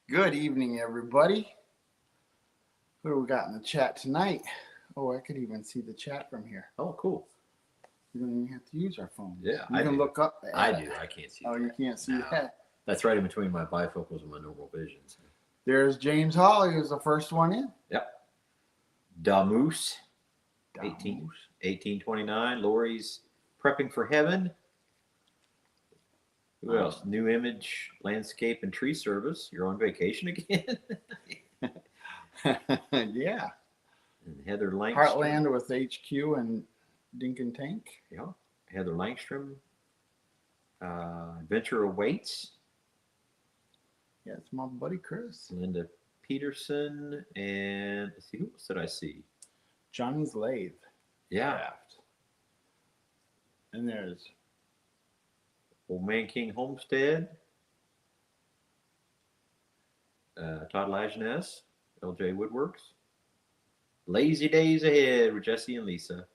Good evening, everybody. Who do we got in the chat tonight? Oh, I could even see the chat from here. Oh, cool. You don't even have to use our phones. Yeah, you I can do. look up. I do. I can't see. Oh, that. you can't see No. that. That's right in between my bifocals and my normal visions. There's James Hawley, who's the first one in. Yep. Damoose, Damoose. 1829. Lori's prepping for heaven. Who else? New Image Landscape and Tree Service. You're on vacation again. Yeah. And Heather Langstrom. Heartland with HQ and Dink and Tank. Yeah. Heather Langstrom. Adventure Awaits. Yeah, it's my buddy Chris. Linda Peterson. And let's see, who else did I see? Johnny's Lathe. Yeah. Craft. And there's Old Man King Homestead. Todd Lajeunesse. LJ Woodworks. Lazy Days Ahead with Jesse and Lisa.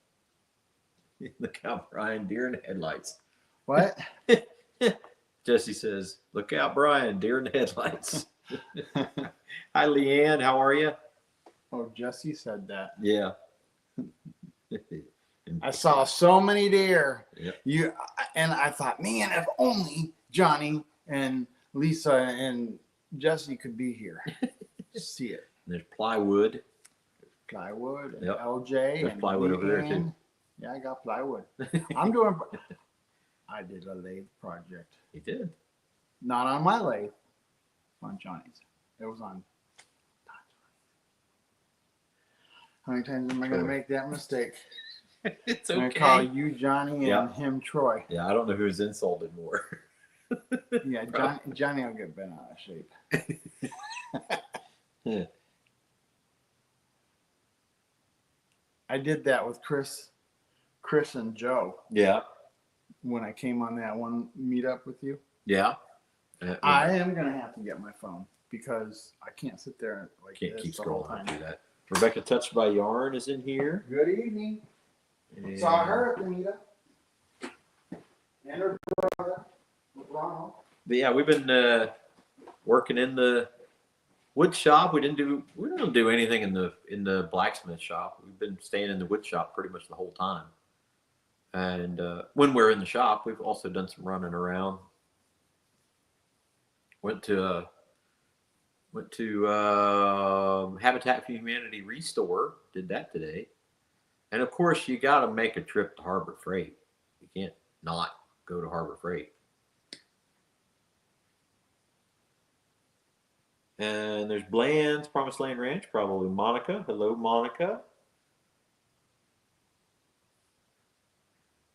Look out, Brian, deer in the headlights. what? Jesse says, look out, Brian, deer in the headlights. Hi, Leanne. How are you? Oh, Jesse said that. Yeah. I saw so many deer. Yep. And I thought, man, if only Johnny and Lisa and Jesse could be here. See it. There's plywood. Plywood and Yep. LJ. There's and plywood over there, too. Yeah, I got plywood. I did a lathe project. He did. Not on my lathe. On Johnny's. It was on. How many times am I going to make that mistake? It's I'm okay. going to call you Johnny and Yeah. him Troy. Yeah, I don't know who's insulted more. Yeah, Johnny will get bent out of shape. Yeah. I did that with Chris and Joe Yeah. when I came on that one meetup with you. Yeah. I am gonna have to get my phone because I can't sit there like Can't this keep the whole scrolling time. through that. Rebecca Touched by Yarn is in here. Good evening. And Saw her at the meetup. And her brother, Ronald. But yeah, we've been working in the wood shop. We don't do anything in the blacksmith shop. We've been staying in the wood shop pretty much the whole time. And when we're in the shop, we've also done some running around. Went to Habitat for Humanity Restore. Did that today. And of course, you got to make a trip to Harbor Freight. You can't not go to Harbor Freight. And there's Bland's Promised Land Ranch, probably Monica. Hello, Monica.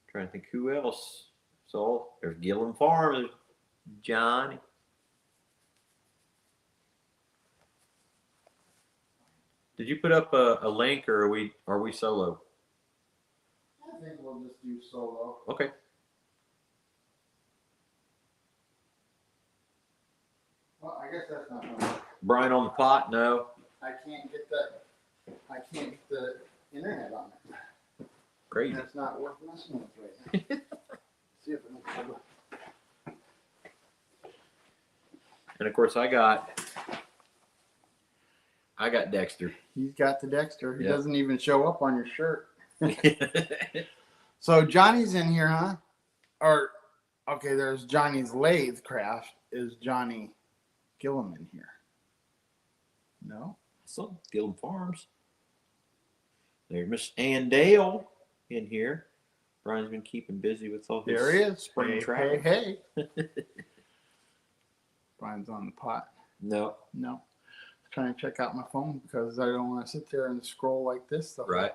Trying to think who else. So there's Gillum Farm. There's Johnny. Did you put up a link, or are we solo? I think we'll just do solo. Okay. Well, I guess that's not gonna work. Brian on the pot? No. I can't get the internet on it. Crazy. That's not worth messing with right now. See if I can. And of course, I got Dexter. He's got the Dexter. He Yep. doesn't even show up on your shirt. So Johnny's in here, huh? Or okay, there's Johnny's Lathe Craft. Is Johnny Gillum in here? No. So Gillum Farms. There's Miss Ann Dale in here. Brian's been keeping busy with all his There he is. spring Hey, travel. hey. Brian's on the pot. No. No. Trying to check out my phone because I don't want to sit there and scroll like this the Right.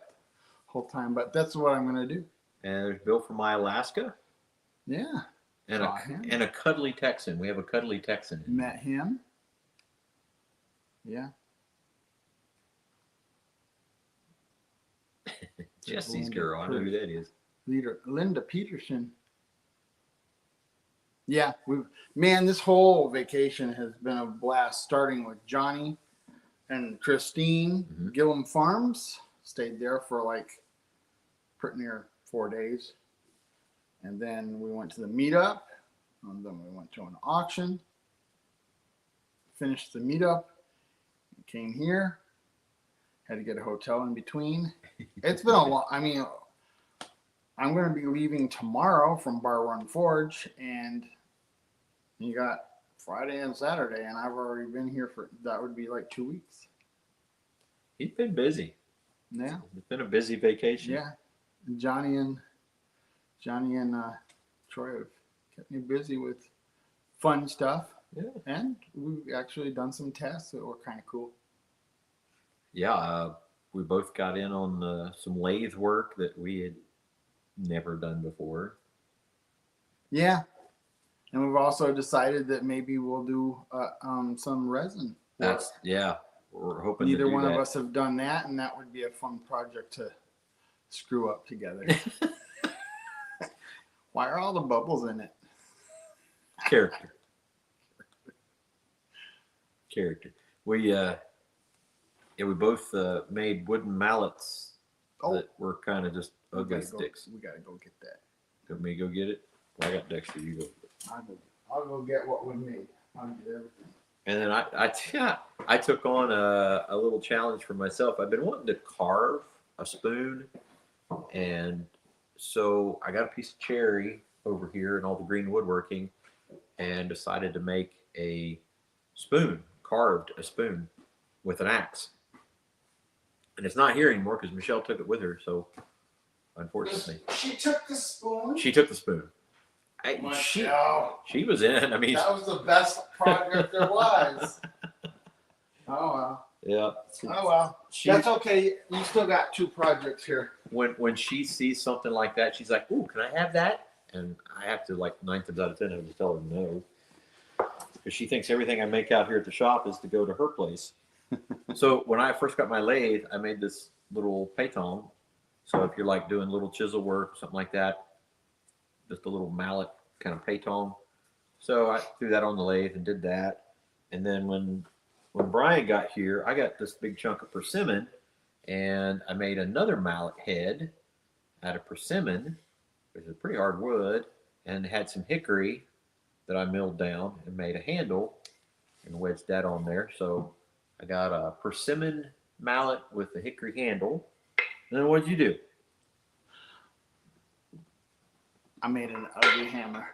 whole time. But that's what I'm going to do. And there's Bill from My Alaska. Yeah. And Saw him. a cuddly Texan. We have a cuddly Texan. Met him. Yeah. Jesse's girl. I know who that is. Linda Peterson. Yeah, this whole vacation has been a blast. Starting with Johnny and Christine, Gillum Farms. Stayed there for like pretty near 4 days, and then we went to the meetup, and then we went to an auction, finished the meetup, came here, had to get a hotel in between. It's been a lot. I mean, I'm going to be leaving tomorrow from Bar Run Forge, and you got Friday and Saturday, and I've already been here for, that would be like 2 weeks. He's been busy. Yeah. It's been a busy vacation. Yeah. Johnny and Troy have kept me busy with fun stuff. Yeah. And we've actually done some tests that were kind of cool. Yeah. We both got in on some lathe work that we had never done before. Yeah. And we've also decided that maybe we'll do some resin work. Yeah. We're hoping Neither to do one that. of us have done that, and that would be a fun project to screw up together. Why are all the bubbles in it? Character. We both made wooden mallets that were kind of just ugly sticks. We gotta go get that. Let me go get it. Well, I got Dexter. You go. I'll go get what we made. I'll get everything. And then I took on a little challenge for myself. I've been wanting to carve a spoon, and so I got a piece of cherry over here and all the green woodworking, and decided to make a spoon, carved a spoon with an axe. And it's not here anymore because Michelle took it with her. So unfortunately, She took the spoon. she took the spoon. Michelle. She was in. I mean, That was the best project there was. Oh well. yeah. Oh well. That's okay. You still got 2 projects here. When she sees something like that, she's like, "Ooh, can I have that?" And I have to, like, 9 times out of 10, I have to tell her no, because she thinks everything I make out here at the shop is to go to her place. So when I first got my lathe, I made this little pétong. So if you're like doing little chisel work, something like that, just a little mallet kind of pétong. So I threw that on the lathe and did that. And then when Brian got here, I got this big chunk of persimmon, and I made another mallet head out of persimmon, which is a pretty hard wood, and had some hickory that I milled down and made a handle and wedged that on there. So I got a persimmon mallet with a hickory handle. And then what did you do? I made an ugly hammer.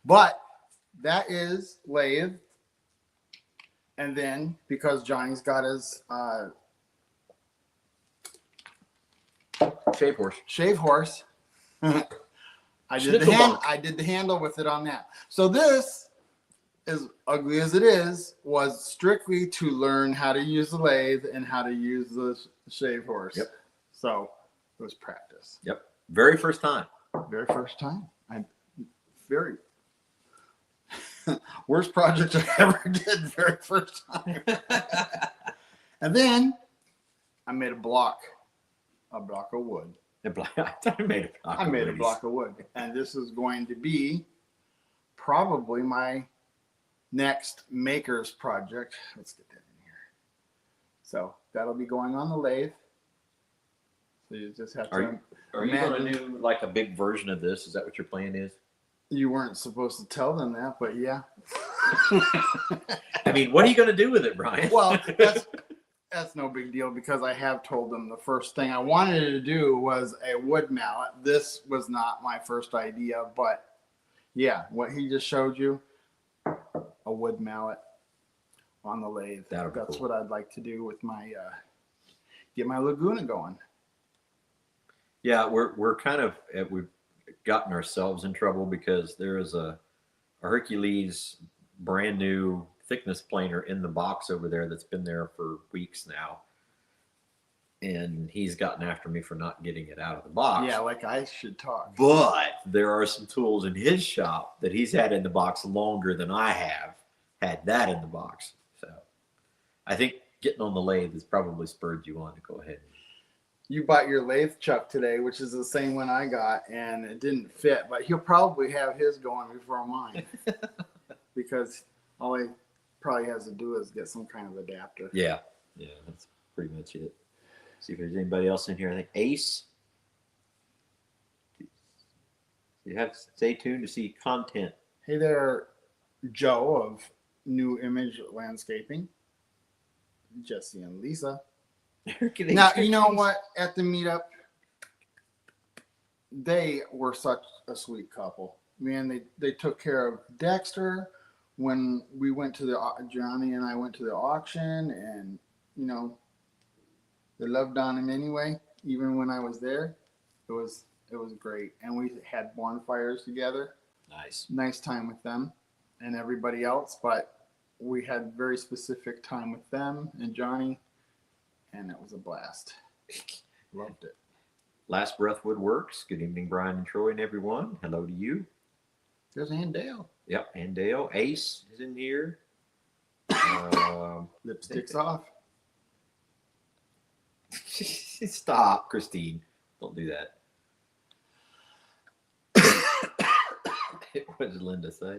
But that is lathe. And then because Johnny's got his shave horse, I did the handle with it on that. So this, as ugly as it is, was strictly to learn how to use the lathe and how to use the shave horse. Yep. So it was practice. Yep. Very first time. Very first time. Very worst project I ever did. Very first time. And then I made a block of wood. I thought I made a block of wood. And this is going to be probably my next maker's project. Let's get that in here. So that'll be going on the lathe. So you just have to. Are you going to do like a big version of this? Is that what your plan is? You weren't supposed to tell them that, but yeah. I mean, what are you going to do with it, Brian? Well, that's no big deal because I have told them the first thing I wanted to do was a wood mallet. This was not my first idea, but yeah, what he just showed you, a wood mallet on the lathe. That's cool. What I'd like to do with my get my Laguna going. Yeah, we're kind of we've gotten ourselves in trouble because there is a Hercules brand new thickness planer in the box over there that's been there for weeks now, and he's gotten after me for not getting it out of the box. Yeah, like I should talk. But there are some tools in his shop that he's had in the box longer than I have had that in the box. So I think getting on the lathe has probably spurred you on to go ahead. You bought your lathe chuck today, which is the same one I got, and it didn't fit, but he'll probably have his going before mine because all he probably has to do is get some kind of adapter. Yeah, that's pretty much it. See if there's anybody else in here. I think Ace. You have to stay tuned to see content. Hey there, Joe of New Image Landscaping, Jesse and Lisa. Now, you know what? At the meetup, they were such a sweet couple. Man, they took care of Dexter when we went to the Johnny and I went to the auction, and you know, they loved on him anyway. Even when I was there, it was great, and we had bonfires together. Nice time with them and everybody else, but we had very specific time with them and Johnny, and it was a blast. Loved it. Last Breath Woodworks. Good evening, Brian and Troy and everyone. Hello to you. There's Ann Dale. Yep, and Dale. Ace is in here. Lipstick's off. Stop, Christine. Don't do that. What did Linda say?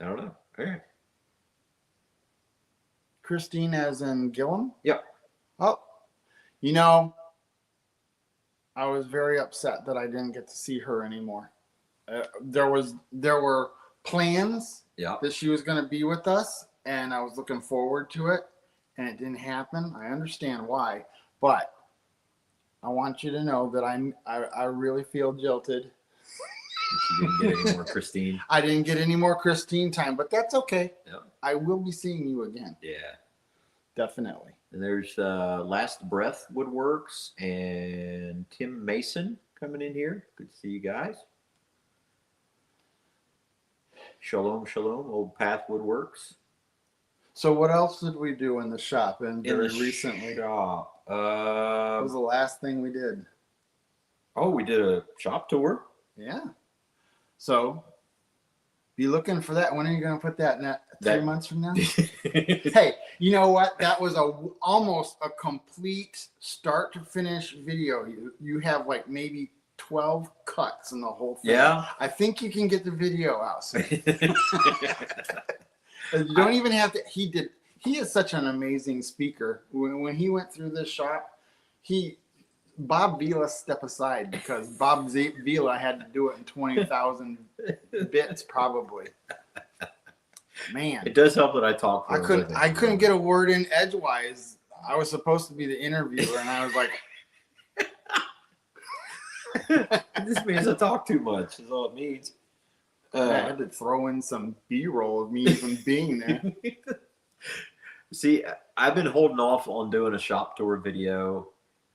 I don't know. All right. Christine as in Gillum? Yep. Oh, you know, I was very upset that I didn't get to see her anymore. There were plans Yeah. that she was going to be with us, and I was looking forward to it, and it didn't happen. I understand why, but I want you to know that I really feel jilted. She didn't get any more Christine. I didn't get any more Christine time, but that's okay. Yeah. I will be seeing you again. Yeah. Definitely. And there's Last Breath Woodworks and Tim Mason coming in here. Good to see you guys. Shalom, shalom, Old Path Woodworks. So what else did we do in the shop and In very the recently? shop. What was the last thing we did? Oh, we did a shop tour. Yeah. So be looking for that. When are you going to put that in? 3 months from now? Hey, you know what? That was almost a complete start to finish video. You have like maybe 12 cuts in the whole thing. Yeah. I think you can get the video out soon. You don't even have to. He is such an amazing speaker. When he went through this shop, Bob Vila stepped aside because Bob Vila had to do it in 20,000 bits probably. Man, It does help that I talk. I couldn't get a word in edgewise. I was supposed to be the interviewer, and I was like, This means I talk too much. Is all it means. I had to throw in some B-roll of me even being there. See, I've been holding off on doing a shop tour video,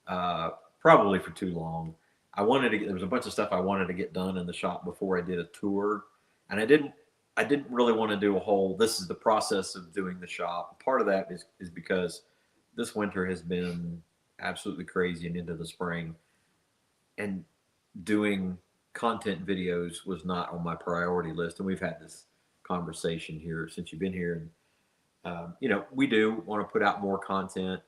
probably for too long. There was a bunch of stuff I wanted to get done in the shop before I did a tour, and I didn't really want to do a whole, this is the process of doing the shop. Part of that is because this winter has been absolutely crazy and into the spring, and doing content videos was not on my priority list. And we've had this conversation here since you've been here. And, we do want to put out more content.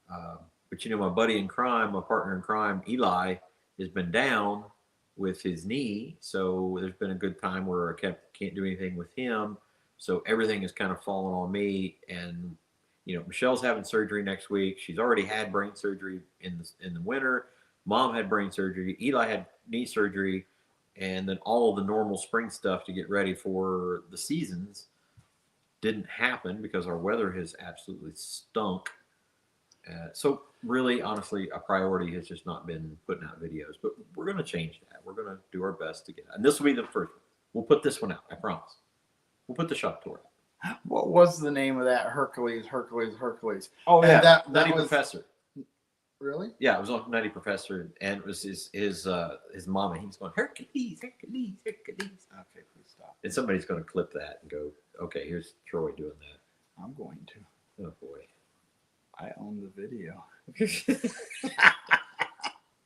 But, my buddy in crime, my partner in crime, Eli, has been down with his knee. So there's been a good time where I can't do anything with him. So everything has kind of fallen on me. And, Michelle's having surgery next week. She's already had brain surgery in the winter. Mom had brain surgery. Eli had knee surgery. And then all of the normal spring stuff to get ready for the seasons didn't happen because our weather has absolutely stunk. So really, honestly, a priority has just not been putting out videos. But we're going to change that. We're going to do our best to get out. And this will be the first one. We'll put this one out. I promise. We'll put the shop tour out. What was the name of that? Hercules. Oh, yeah. That Nutty was, Professor. Really? Yeah, it was on Nutty Professor, and it was his mom, and he was going, Hercules. Okay, please stop. And somebody's going to clip that and go, okay, here's Troy doing that. I'm going to. Oh, boy. I own the video.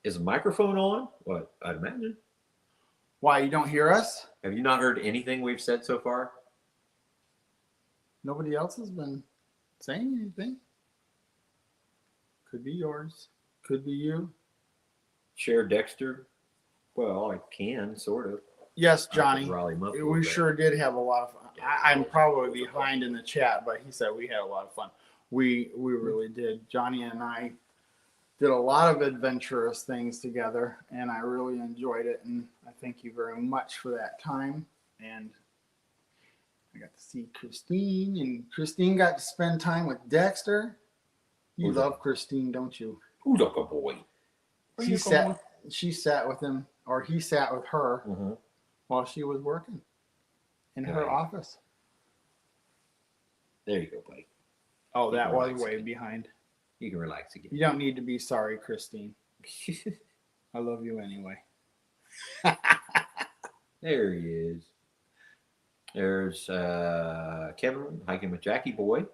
Is the microphone on? What? I'd imagine. Why, you don't hear us? Have you not heard anything we've said so far? Nobody else has been saying anything. Could be yours. Could be you. Share Dexter? Well, I can, sort of. Yes, Johnny. Raleigh him up a little We bit. sure did have a lot of fun. I'm probably behind in the chat, but he said we had a lot of fun. We really did. Johnny and I did a lot of adventurous things together, and I really enjoyed it. And I thank you very much for that time. And I got to see Christine, and Christine got to spend time with Dexter. You Who's love that? Christine, don't you? Who's up a boy? She sat with him, or he sat with her Mm-hmm. while she was working in her Right. office. There you go, buddy. Oh, that was Relax way again. behind. You can relax again. You don't need to be sorry, Christine. I love you anyway. There he is. There's Kevin hiking with Jackie Boy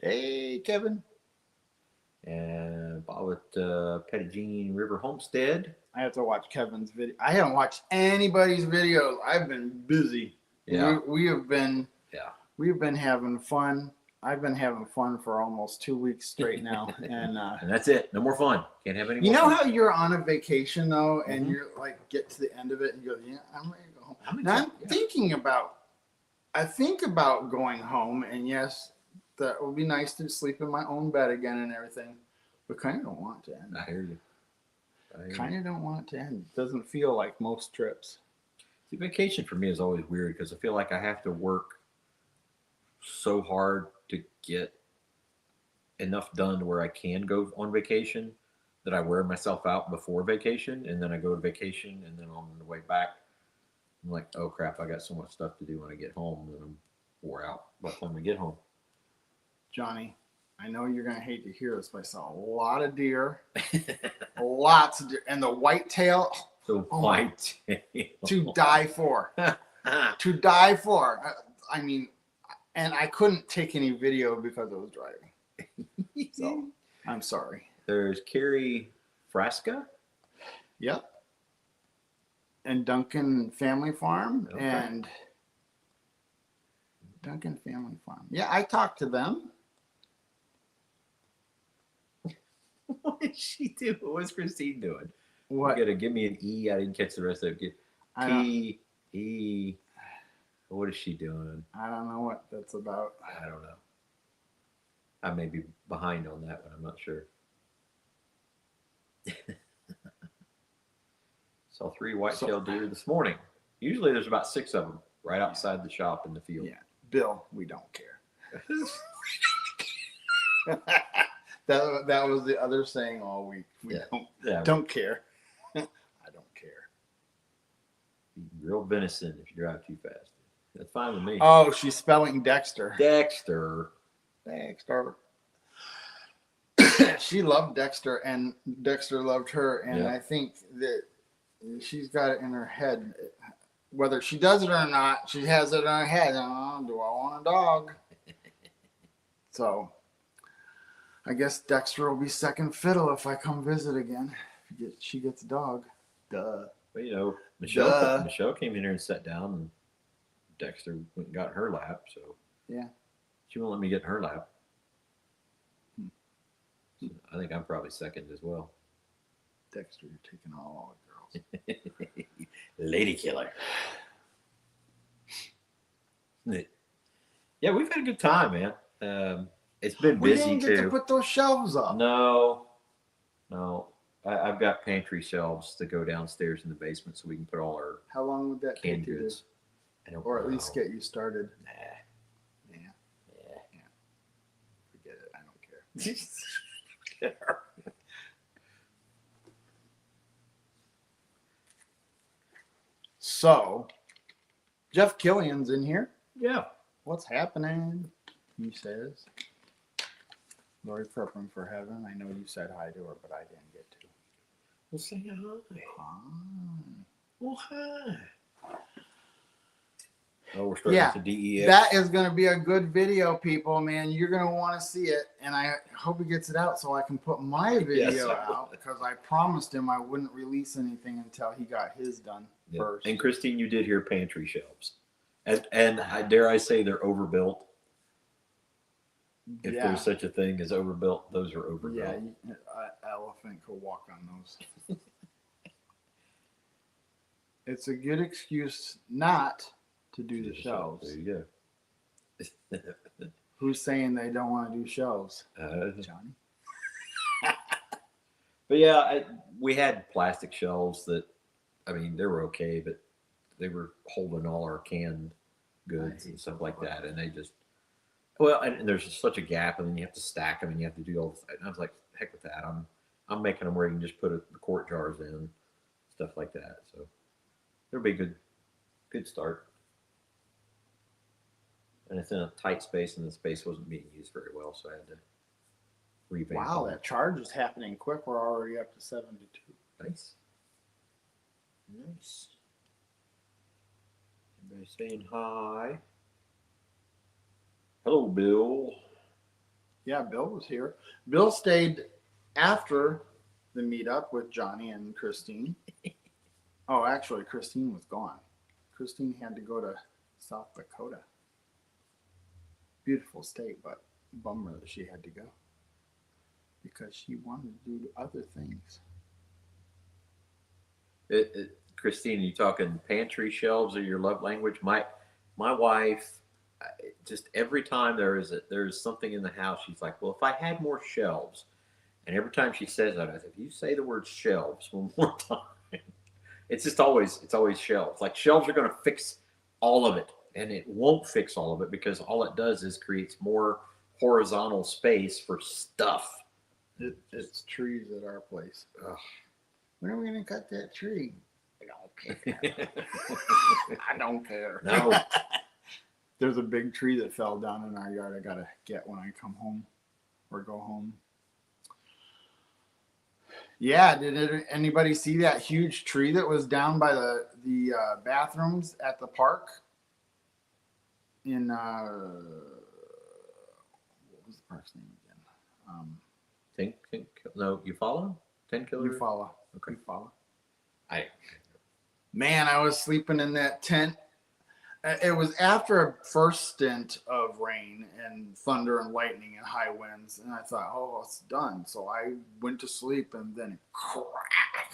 Hey, Kevin. and Bob at Pettigene River Homestead. I have to watch Kevin's video. I haven't watched anybody's videos. I've been busy. Yeah. We have been. Yeah. We've been having fun. I've been having fun for almost 2 weeks straight now, and And that's it. No more fun. Can't have any more you know fun. how you're on a vacation though, and Mhm. you're like get to the end of it and you go, yeah, I'm ready to go home. I'm Now I'm excited, yeah. thinking about. I think about going home, and yes, that would be nice to sleep in my own bed again and everything, but kind of don't want it to end. I hear you. Kind of don't want it to end. It doesn't feel like most trips. See, vacation for me is always weird because I feel like I have to work so hard to get enough done to where I can go on vacation that I wear myself out before vacation, and then I go to vacation, and then on the way back, I'm like, oh crap, I got so much stuff to do when I get home, and I'm wore out by the time I get home. Johnny, I know you're going to hate to hear this, but I saw a lot of deer, lots of deer, and the whitetail So Oh. white. to die for. To die for. I mean, and I couldn't take any video because I was driving. So I'm sorry. There's Carrie Frasca. Yep. And Duncan Family Farm Okay. and Duncan Family Farm. Yeah, I talked to them. What did she do? What was Christine doing? What? You gotta give me an E. I didn't catch the rest of it. I don't, T E. What is she doing? I don't know what that's about. I don't know. I may be behind on that one. I'm not sure. Saw 3 white-tailed deer this morning. Usually there's about 6 of them right outside the shop in the field. Yeah. Bill, we don't care. that was the other saying all week. We Yeah. don't, Yeah, don't care. I don't care. real venison if you drive too fast. That's fine with me. Oh, she's spelling Dexter. Dexter. Dexter. She loved Dexter, and Dexter loved her, and Yeah. I think that she's got it in her head. Whether she does it or not, she has it in her head. Oh, do I want a dog? So, I guess Dexter will be second fiddle if I come visit again. She gets a dog. Duh. But, Duh. Michelle came in here and sat down, and Dexter went and got in her lap. So Yeah. she won't let me get in her lap. Hmm. So I think I'm probably second as well. Dexter, you're taking all the girls. Lady killer. Yeah, we've had a good time, man. It's been We busy didn't get to too. put those shelves up. No. I've got pantry shelves that go downstairs in the basement so we can put all our How long would that canned take you to, goods. I don't or at know. least get you started? Nah. Yeah, Yeah. forget it. I don't care. So, Jeff Killian's in here. Yeah. What's happening? He says. Lori prepping for heaven. I know you said hi to her, but I didn't get to. Well, say hi. Hi. Well, hi. Oh, we're starting Yeah, with the DEX. That is going to be a good video, people. Man, you're going to want to see it, and I hope he gets it out so I can put my video Yes, I will. out because I promised him I wouldn't release anything until he got his done Yeah. first. And Christine, you did hear pantry shelves. And I dare I say they're overbuilt. If yeah, there's such a thing as overbuilt, those are overbuilt. yeah, elephant could walk on those. It's a good excuse not to do the shelves. There you go. Who's saying they don't want to do shelves? Uh, Johnny. But yeah, we had plastic shelves that, I mean, they were okay, but they were holding all our canned goods and stuff like that, and they just, well, and there's just such a gap, and then you have to stack them, and you have to do all this. And I was like, heck with that. I'm making them where you can just put the quart jars in, stuff like that. So it'll be a good start. And it's in a tight space, and the space wasn't being used very well, so I had to revamp. Wow, it. that charge is happening quick. We're already up to 72. Nice. Nice. Everybody saying hi. Hello, Bill. Yeah, Bill was here. Bill stayed after the meetup with Johnny and Christine. Oh, actually, Christine was gone. Christine had to go to South Dakota. Beautiful state, but bummer that she had to go because she wanted to do other things. Christine, you talking pantry shelves or your love language? My wife, just every time there's something in the house, she's like, well, if I had more shelves, and every time she says that, I say, if you say the word shelves one more time, it's always shelves. Like shelves are going to fix all of it, and it won't fix all of it because all it does is creates more horizontal space for stuff. It's trees at our place. Ugh. When are we going to cut that tree? I don't care. I don't care. No. There's a big tree that fell down in our yard. I got to get when I come home or go home. Yeah, did anybody see that huge tree that was down by the bathrooms at the park? In what was the park's name again? No, you follow? 10 killer? Eufaula. Okay. Eufaula. Man, I was sleeping in that tent. It was after a first stint of rain and thunder and lightning and high winds, and I thought, oh, it's done. So I went to sleep, and then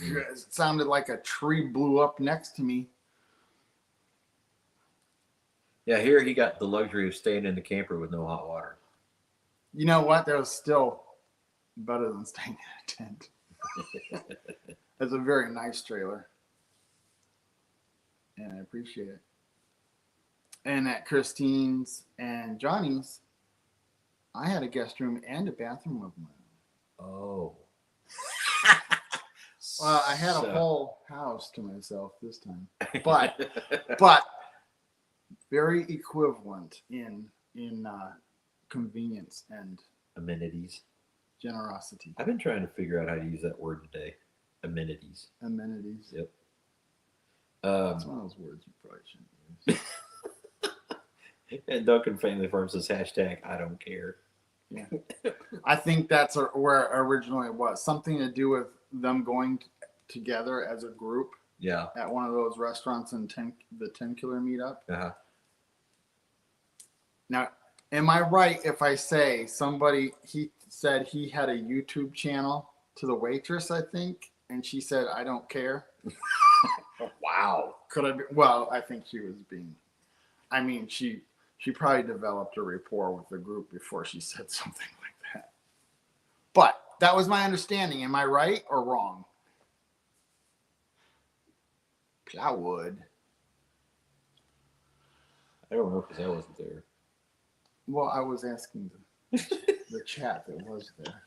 it sounded like a tree blew up next to me. Yeah, here he got the luxury of staying in the camper with no hot water. You know what? That was still better than staying in a tent. It's a very nice trailer, and I appreciate it. And at Christine's and Johnny's, I had a guest room and a bathroom of my own. Oh. Well, I had a whole house to myself this time, but very equivalent in convenience and amenities, generosity. I've been trying to figure out how to use that word today. Amenities. Amenities. Yep. That's one of those words you probably shouldn't use. And Duncan Family Farm says hashtag I don't care. Yeah. I think that's where originally it was. Something to do with them going together as a group. Yeah. At one of those restaurants in the 10 Killer meetup. Uh-huh. Now, am I right if I say he said he had a YouTube channel to the waitress, I think, and she said, I don't care? Wow. Could I be? Well, I think she was being, I mean, she probably developed a rapport with the group before she said something like that. But that was my understanding. Am I right or wrong? Plywood. I don't know because I wasn't there. Well, I was asking the chat that was there.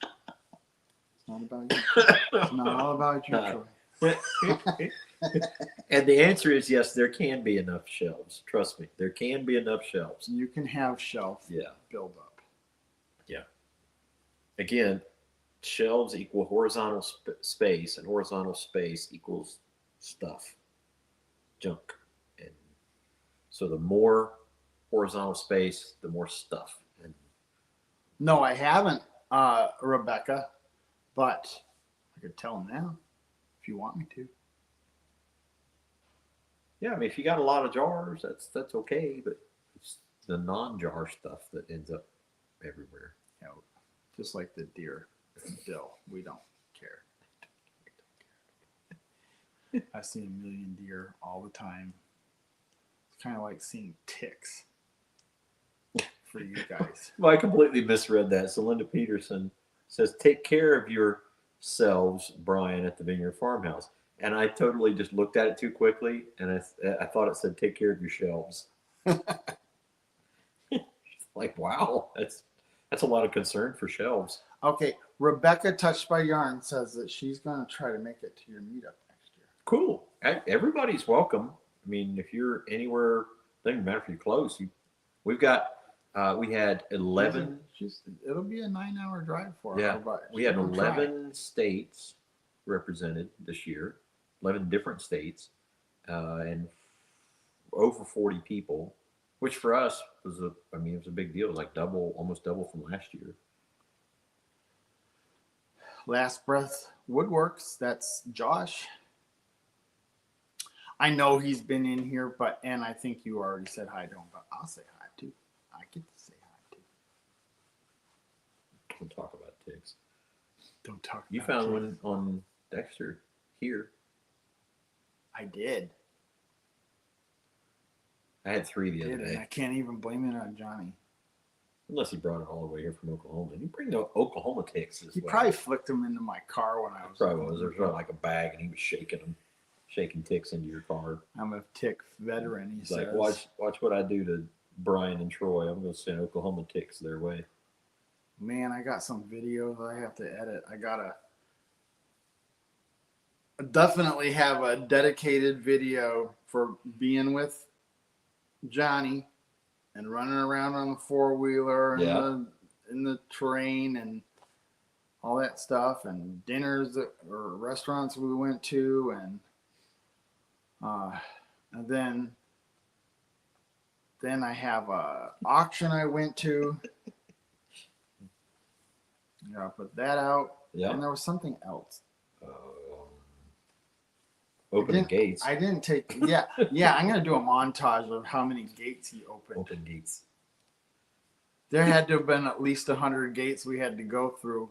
It's not about you. It's not all about you, Troy. And the answer is yes, there can be enough shelves. Trust me, there can be enough shelves. You can have shelf build up. Yeah. Again, shelves equal horizontal space, and horizontal space equals stuff, junk. And so the more horizontal space, the more stuff. And no, I haven't, Rebecca, but I could tell them now if you want me to. Yeah, I mean, if you got a lot of jars, that's okay, but it's the non-jar stuff that ends up everywhere. You know, just like the deer bill, we don't care. I see a million deer all the time. It's kind of like seeing ticks for you guys. Well, I completely misread that. So Linda Peterson says, take care of your selves Brian at the Vineyard Farmhouse. And I totally just looked at it too quickly, and I thought it said, "Take care of your shelves." Like, wow, that's a lot of concern for shelves. Okay, Rebecca Touched by Yarn says that she's going to try to make it to your meetup next year. Cool. Everybody's welcome. I mean, if you're anywhere, doesn't matter if you're close. We had 11. It'll be a 9-hour drive for Yeah, her. But we had she's gonna try. 11 states represented this year, 11 different states, and over 40 people, which for us was it was a big deal. It was like almost double from last year. Last Breath Woodworks, that's Josh. I know he's been in here, and I think you already said hi to him, but I'll say hi too. I get to say hi too. Don't talk about ticks. Don't talk. You about found ticks. one on Dexter here. I did. I had 3 the other And day. I can't even blame it on Johnny. Unless he brought it all the way here from Oklahoma. You bring the Oklahoma ticks this He way. probably flicked them into my car when I was. Probably was. There was like a bag, and he was shaking ticks into your car. I'm a tick veteran. He He's says. like, watch what I do to Brian and Troy. I'm going to send Oklahoma ticks their way. Man, I got some videos I have to edit. I gotta definitely have a dedicated video for being with Johnny and running around on the 4-wheeler and Yeah. in the terrain and all that stuff, and dinners or restaurants we went to, and then I have a auction I went to. Yeah, put that out. Yeah. And there was something else. Opening gates. I didn't take. Yeah. I'm gonna do a montage of how many gates he opened. Open gates. There had to have been at least 100 gates we had to go through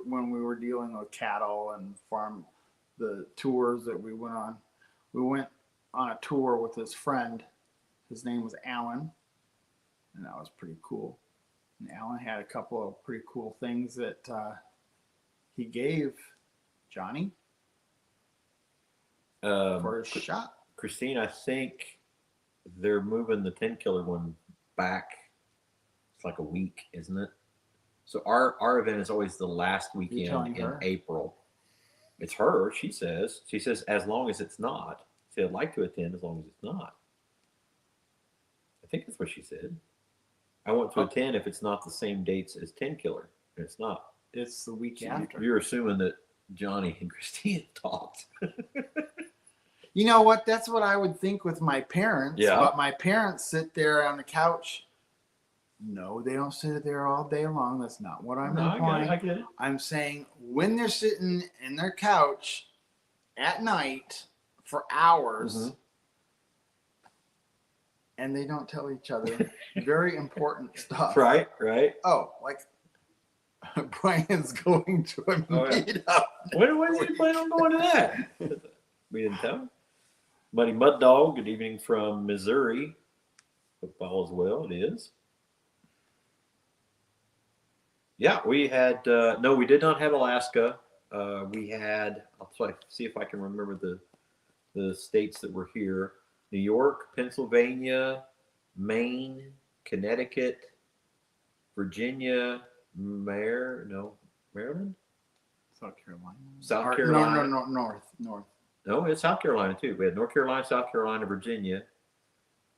when we were dealing with cattle and farm. The tours that we went on. We went on a tour with his friend. His name was Alan, and that was pretty cool. And Alan had a couple of pretty cool things that he gave Johnny for his shop. Christine, I think they're moving the 10 killer one back. It's like a week, isn't it? So our event is always the last weekend in April. It's her, she says. She says as long as it's not. She would like to attend as long as it's not. I think that's what she said. I want to attend if it's not the same dates as 10 killer. And it's not. It's the week So after. you're assuming that Johnny and Christine talked. You know what? That's what I would think with my parents. Yeah. But my parents sit there on the couch. No, they don't sit there all day long. That's not what I'm implying. I get it. I'm saying when they're sitting in their couch at night for hours and they don't tell each other very important stuff. Right. Oh, like Brian's going to a meetup. When did you plan on going to that? We didn't tell him. Muddy Mud Dog, good evening from Missouri. Football as well, it is. Yeah, we had, no, we did not have Alaska. We had, I'll try to see if I can remember the states that were here. New York, Pennsylvania, Maine, Connecticut, Virginia, Maryland? South Carolina. South Carolina. No, north. No, it's South Carolina too. We had North Carolina, South Carolina, Virginia,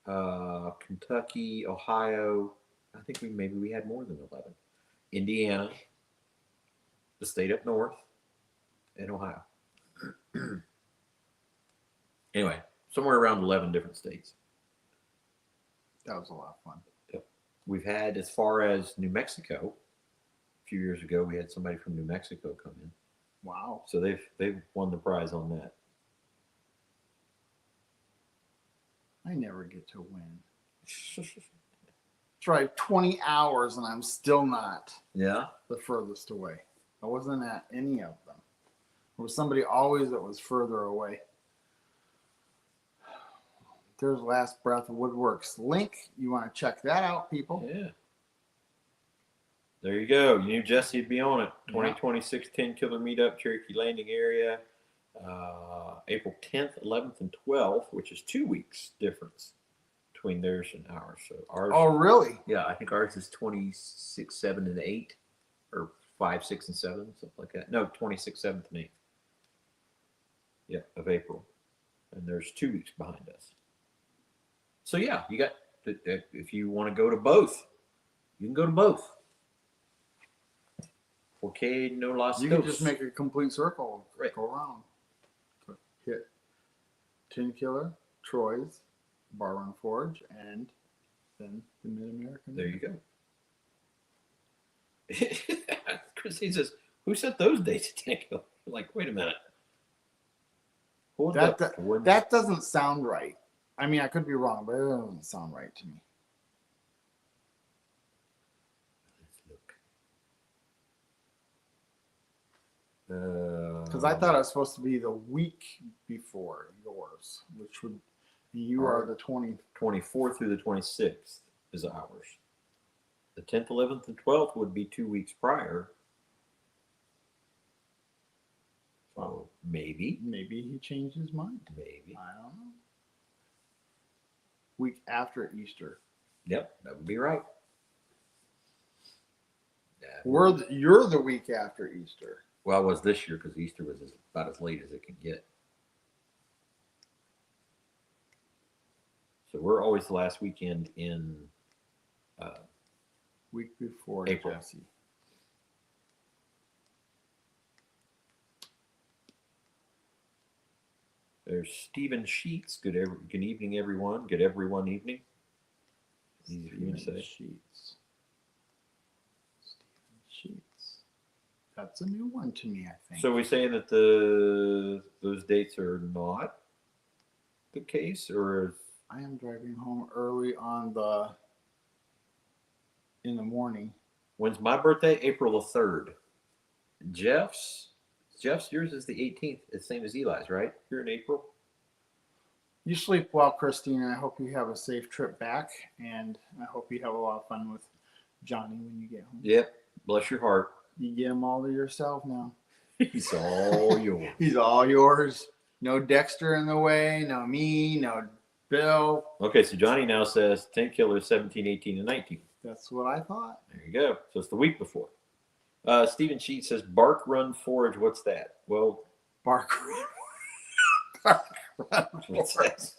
Kentucky, Ohio. I think we had more than 11. Indiana, the state up north, and Ohio. Anyway, somewhere around 11 different states. That was a lot of fun. Yep. We've had as far as New Mexico. A few years ago, we had somebody from New Mexico come in. Wow. So they've won the prize on that. I never get to win. Drive 20 hours and I'm still not Yeah. the furthest away. I wasn't at any of them. There was somebody always that was further away. There's Last Breath of Woodworks link. You want to check that out, people? Yeah. There you go. You knew Jesse would be on it. Yeah. 2026 10 Killer Meetup, Cherokee Landing area. April 10th, 11th, and 12th, which is 2 weeks difference between theirs and ours. So ours, Oh, really? yeah, I think ours is 26, 7, and 8, or 5, 6, and 7, something like that. No, 26, 7th, and 8th. Yeah, of April. And there's 2 weeks behind us. So yeah, you got, if you want to go to both, you can go to both. 4K, no Los You Dos. can just make a complete circle. Right. Go around. Hit Tin Killer, Troy's, Bar Run Forge, and then the Mid-American. There you go. Christine says, who set those dates at 10 Killer? Like, wait a minute. Hold up. That doesn't sound right. I mean, I could be wrong, but it doesn't sound right to me. Let's look. Because I thought it was supposed to be the week before yours, which would you are the 24th through the 26th is ours. The 10th, 11th, and 12th would be 2 weeks prior. So maybe. Maybe he changed his mind. Maybe. I don't know. Week after Easter. Yep, that would be right. You're the week after Easter. Well, it was this year because Easter was about as late as it can get. So we're always the last weekend in Week before April. Jesse. There's Stephen Sheets. Good evening, everyone. Good everyone evening. Easy for you to say. Sheets. Stephen Sheets. That's a new one to me, I think. So are we saying that those dates are not the case, or I am driving home early in the morning. when's my birthday? April the 3rd. Jeff's, yours is the 18th. It's the same as Eli's, right? You're in April. You sleep well, Christine, and I hope you have a safe trip back, and I hope you have a lot of fun with Johnny when you get home. Yep. Bless your heart. You get him all to yourself now. He's all yours. He's all yours. No Dexter in the way, no me, no Bill. Okay, so Johnny now says 10 killers, 17, 18, and 19. That's what I thought. There you go. So it's the week before. Stephen Sheet says, Bark Run Forage. What's that? Well, Bark what's that?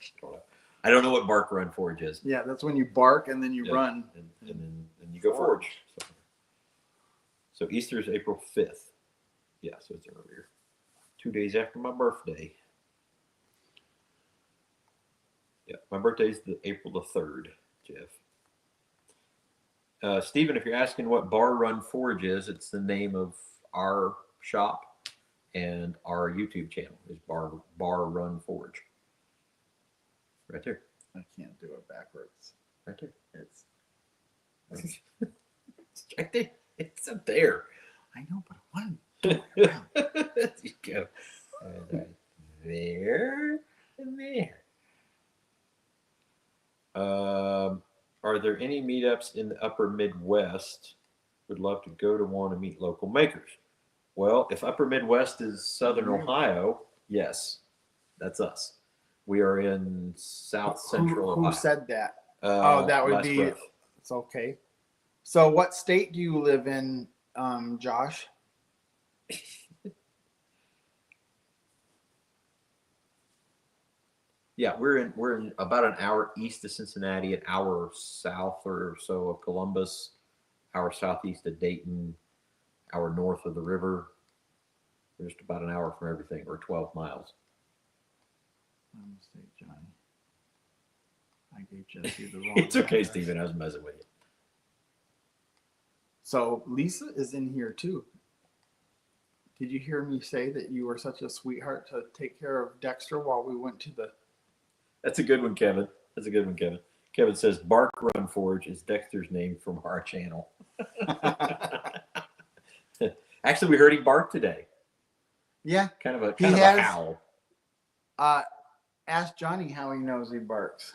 I don't know what Bark Run Forage is. Yeah, that's when you bark and then you Yeah. run. And then you go forage. So Easter is April 5th. Yeah, so it's earlier. 2 days after my birthday. Yeah, my birthday is April the 3rd, Jeff. Stephen, if you're asking what Bar Run Forage is, it's the name of our shop and our YouTube channel is Bar Run Forage. Right there. I can't do it backwards. Right there. It's It's right there. It's up there. I know, but I want to do it around. There you go. Right there and there. Are there any meetups in the upper Midwest? Would love to go to one and meet local makers. Well, if upper Midwest is Southern Ohio, yes, that's us. We are in South Central Who Ohio. said that? That would last be. breath. It's okay. So, what state do you live in, Josh? Yeah, we're in about an hour east of Cincinnati, an hour south or so of Columbus, hour southeast of Dayton, hour north of the river. We're just about an hour from everything, or 12 miles. My mistake, Johnny. I gave Jesse the wrong. It's okay, address. Stephen. I was messing with you. So Lisa is in here too. Did you hear me say that you were such a sweetheart to take care of Dexter while we went to the? That's a good one, Kevin. That's a good one, Kevin. Kevin says Bark Run Forge is Dexter's name from our channel. Actually, we heard him bark today. Yeah. Kind of a He a has- howl. Ask Johnny how he knows he barks.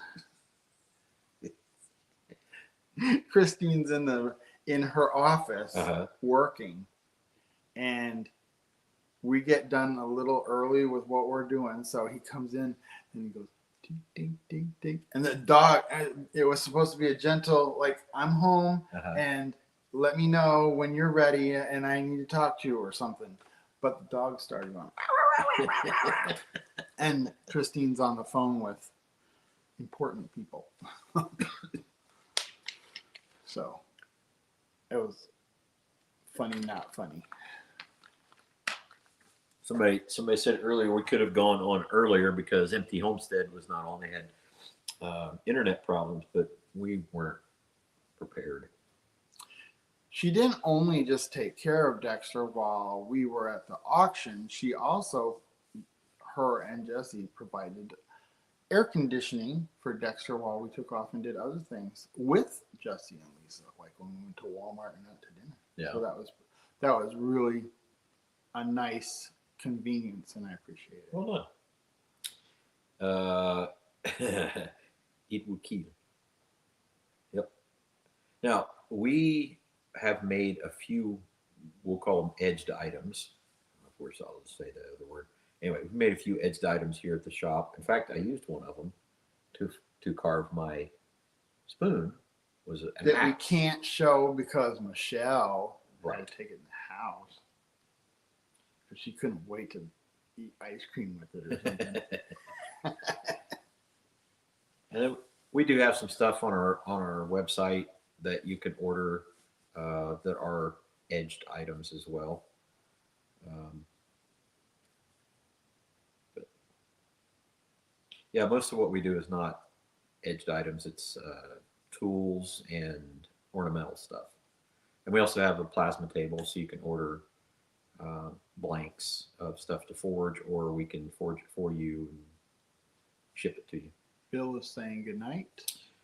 Christine's in the in her office Uh-huh. working, and we get done a little early with what we're doing. So he comes in and he goes, ding, ding, ding, ding. And the dog, it was supposed to be a gentle, like, I'm home Uh-huh. and let me know when you're ready and I need to talk to you or something. But the dog started going, and Christine's on the phone with important people. So it was funny, not funny. Somebody said earlier we could have gone on earlier because Empty Homestead was not on. They had internet problems, but we weren't prepared. She didn't only just take care of Dexter while we were at the auction, she also, her and Jesse, provided air conditioning for Dexter while we took off and did other things with Jesse and Lisa, like when we went to Walmart and out to dinner. Yeah. So that was really a nice convenience, and I appreciate it. Well done. It will kill. Yep. Now we have made a few. We'll call them edged items. Of course, I'll just say the other word. Anyway, we've made a few edged items here at the shop. In fact, I used one of them to carve my spoon. Was an That we axe. can't show because Michelle Right. had to take it in the house. Because she couldn't wait to eat ice cream with it or something. And then we do have some stuff on our website that you can order that are edged items as well. But yeah, most of what we do is not edged items. It's tools and ornamental stuff. And we also have a plasma table, so you can order blanks of stuff to forge, or we can forge it for you and ship it to you. Bill is saying good night.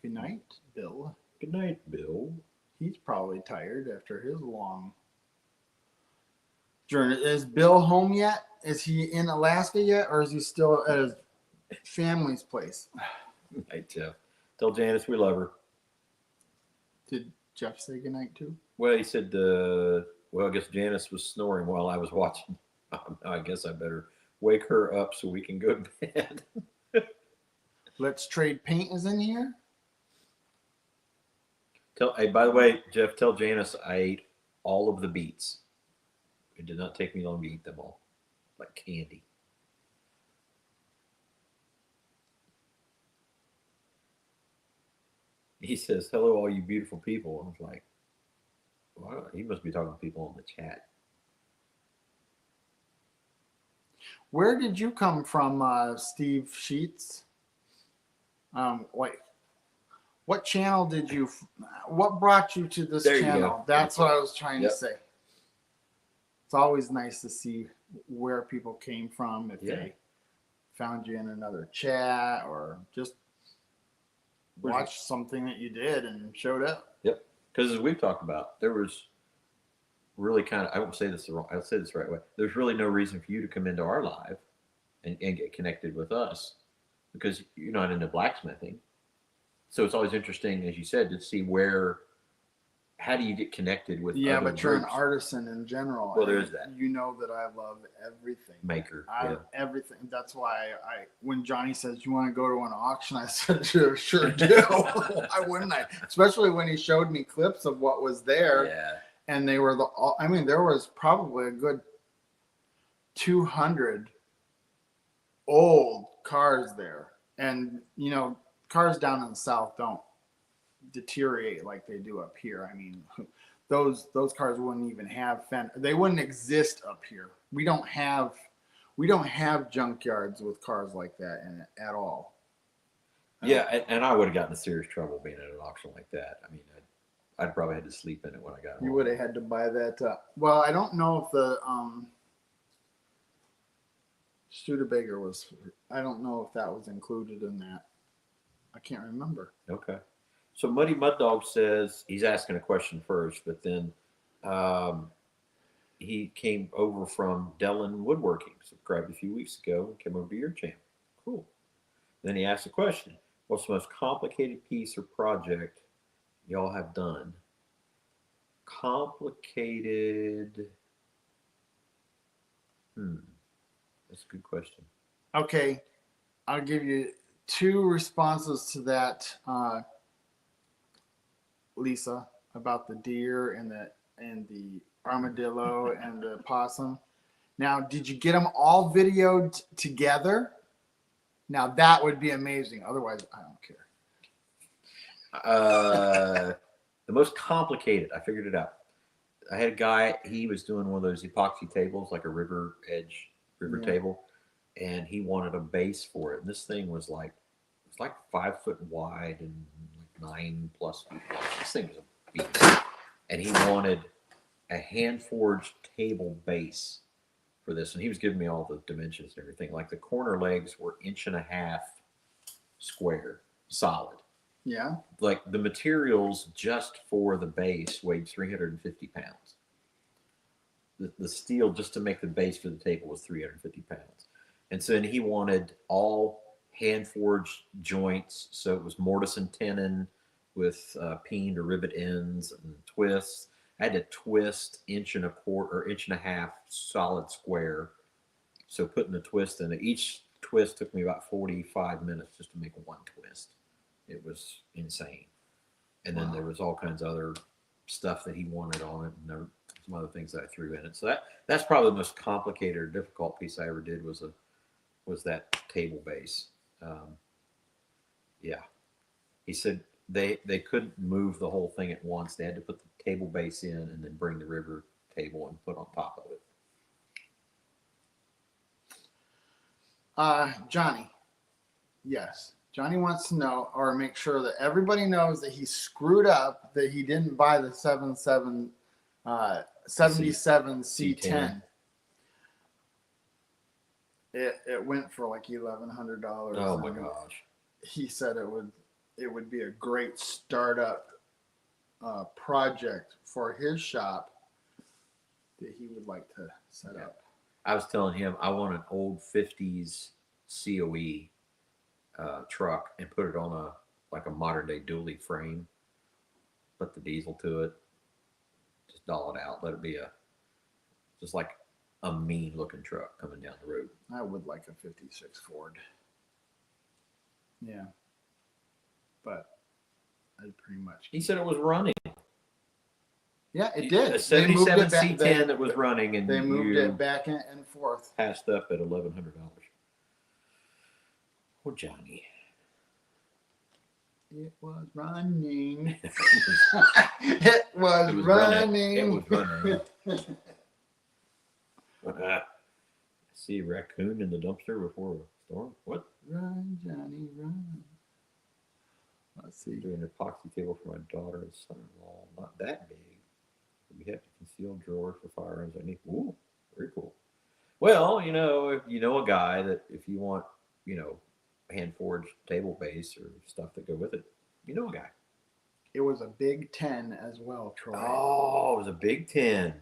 Good night, Bill. Good night, Bill. He's probably tired after his long journey. Is Bill home yet? Is he in Alaska yet, or is he still at his family's place? Hey, Jeff. Tell Janice we love her. Did Jeff say good night too? Well, he said, well, I guess Janice was snoring while I was watching. I guess I better wake her up so we can go to bed. Let's Trade Paint is in here. Hey, by the way, Jeff, tell Janice I ate all of the beets. It did not take me long to eat them all, like candy. He says, hello, all you beautiful people. I was like, wow, he must be talking to people on the chat. Where did you come from, Steve Sheets? Wait, what channel did you? What brought you to this There you channel? go. That's what I was trying Yep. to say. It's always nice to see where people came from, if Yeah. they found you in another chat or just Where's watched something that you did and showed up. Yep. Because as we've talked about, there was really kind of, I won't say this the wrong, I'll say this the right way. There's really no reason for you to come into our live and get connected with us because you're not into blacksmithing. So it's always interesting, as you said, to see how do you get connected with Yeah, other but you're an groups? artisan in general. Well, there and is that. You know that I love everything. Maker. I Yeah. everything. That's why when Johnny says you want to go to an auction, I said sure do. Why wouldn't I? Especially when he showed me clips of what was there, Yeah. and they were there was probably a good 200 old cars there, and cars down in the South don't deteriorate like they do up here. I mean, those cars wouldn't even have they wouldn't exist up here. We don't have junkyards with cars like that in it at all. Yeah, and I would have gotten in serious trouble being at an auction like that. I mean, I'd probably had to sleep in it when I got home. You would have had to buy that. Well, I don't know if the Studebaker was. I don't know if that was included in that. I can't remember. Okay. So Muddy Mud Dog says he's asking a question first, but then he came over from Dellin Woodworking, subscribed a few weeks ago, and came over to your channel. Cool. Then he asked a question. What's the most complicated piece or project y'all have done? complicated. That's a good question. Okay, I'll give you two responses to that, Lisa, about the deer and the armadillo and the possum. Now, did you get them all videoed together? Now that would be amazing. Otherwise, I don't care. The most complicated, I figured it out. I had a guy, he was doing one of those epoxy tables, like a river table, and he wanted a base for it. And this thing was like 5 foot wide and like 9+ feet long. This thing was a beast. And he wanted a hand forged table base for this. And he was giving me all the dimensions and everything. Like the corner legs were 1.5 inches square, solid. Yeah. Like the materials just for the base weighed 350 pounds. The steel just to make the base for the table was 350 pounds. And so then he wanted all hand forged joints. So it was mortise and tenon with peen to rivet ends and twists. I had to twist 1.25 or 1.5 solid square. So putting the twist in it, each twist took me about 45 minutes just to make one twist. It was insane. And then there was all kinds of other stuff that he wanted on it, and there were some other things that I threw in it. So that's probably the most complicated or difficult piece I ever did was that table base. Yeah, he said they couldn't move the whole thing at once. They had to put the table base in and then bring the river table and put on top of it. Johnny. Yes. Johnny wants to know or make sure that everybody knows that he screwed up, that he didn't buy the 77 C10. It went for like $1,100. Oh my gosh. He said it would be a great startup project for his shop that he would like to set up. I was telling him I want an old 50s COE truck and put it on a modern day dually frame, put the diesel to it, just doll it out, let it be just like a mean looking truck coming down the road. I would like a 56 Ford. Yeah. But I pretty much. He said it was running. Yeah, it did. A 77 C10 that was running, and they moved it back and forth. Passed up at $1,100. Poor Johnny. It was running. It It was running. It was running. I see a raccoon in the dumpster before a storm. What? Run, Johnny, run. Let's see. Doing an epoxy table for my daughter and son-in-law. Not that big. We have to conceal drawers for firearms. I need. Ooh, very cool. Well, if you know a guy that if you want, hand forged table base or stuff that go with it, a guy. It was a Big 10 as well, Troy. Oh, it was a Big 10.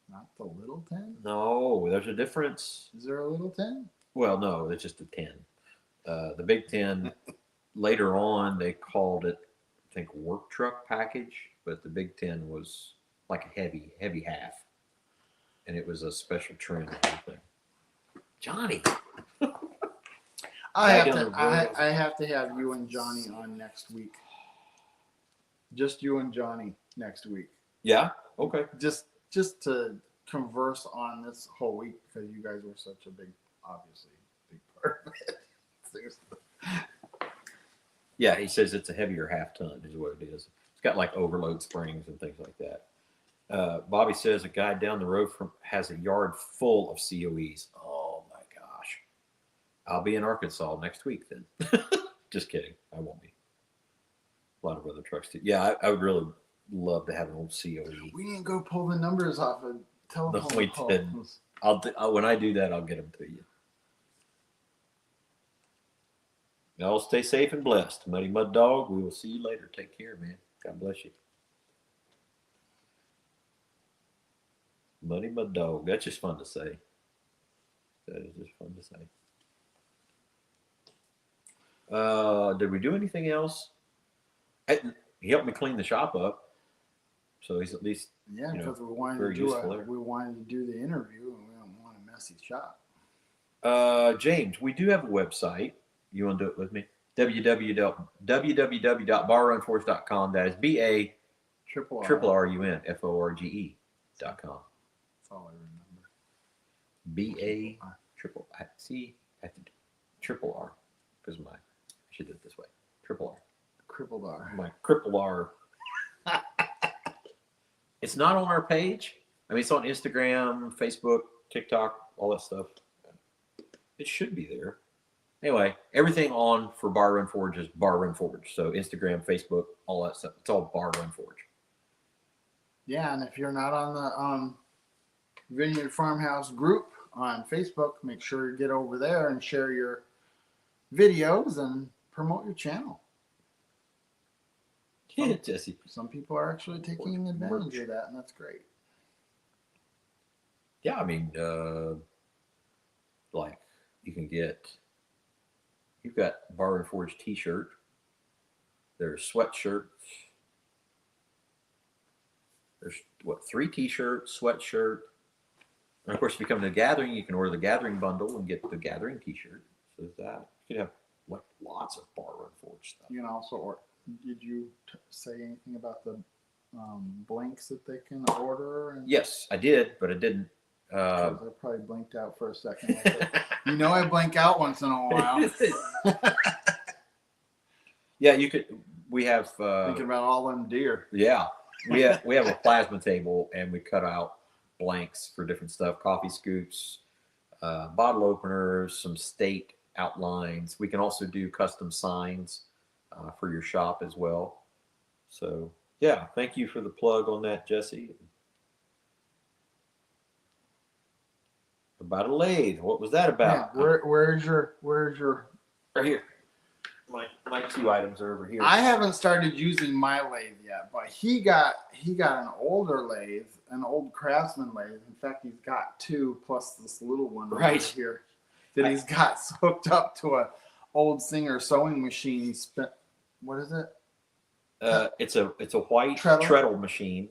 Not the little 10? No, there's a difference. Is there a little 10? Well, no, it's just a 10. The Big 10, later on, they called it, I think, work truck package, but the Big 10 was like a heavy half. And it was a special trim and everything. Johnny. I have to have you and Johnny on next week. Just you and Johnny next week. Yeah? Okay. Just to converse on this whole week because you guys were such a big part of it. Yeah, he says it's a heavier half ton is what it is. It's got like overload springs and things like that. Bobby says a guy down the road has a yard full of COEs. Oh my gosh. I'll be in Arkansas next week then. Just kidding. I won't be. A lot of other trucks too. Yeah, I would really love to have an old COE. We didn't go pull the numbers off of telephone. No, we didn't. When I do that, I'll get them to you. Y'all stay safe and blessed. Muddy Mud Dog, we will see you later. Take care, man. God bless you. Muddy Mud Dog. That's just fun to say. That is just fun to say. Did we do anything else? He helped me clean the shop up. So he's at least Yeah, you know, because we wanted very to do useful there. we wanted to do the interview, and we don't want a messy shop. James, we do have a website. You want to do it with me? www.barrunforge.com. That is Triple R. BARRUNFORGE.com. That's all I remember. Triple C at the triple R because I should do it this way. Triple R. Crippled R. My cripple R. It's not on our page. I mean, it's on Instagram, Facebook, TikTok, all that stuff. It should be there. Anyway, everything on for Bar Run Forge is Bar Run Forge. So Instagram, Facebook, all that stuff. It's all Bar Run Forge. Yeah, and if you're not on the Vineyard Farmhouse group on Facebook, make sure you get over there and share your videos and promote your channel. Yeah, Jesse. Some people are actually taking advantage of that, and that's great. Yeah, I mean, like you can you've got Bar Run Forge t-shirt. There's sweatshirts. There's 3 t-shirts, sweatshirt. And of course, if you come to the gathering, you can order the gathering bundle and get the gathering t-shirt. So that you can have like lots of Bar Run Forge stuff. You can also, did you say anything about the blanks that they can order? And Yes, I did, but I didn't. I probably blinked out for a second. You know, I blink out once in a while. Yeah, you could. We have Thinking about all them deer. Yeah, we have a plasma table, and we cut out blanks for different stuff: coffee scoops, bottle openers, some state outlines. We can also do custom signs for your shop as well. So yeah, thank you for the plug on that, Jesse. About a lathe. What was that about? Yeah, where's your Right here. My 2 items are over here. I haven't started using my lathe yet, but he got an older lathe, an old Craftsman lathe. In fact, he's got 2 plus this little one right here that he's got hooked up to a old Singer sewing machine. What is it? It's a white treadle machine,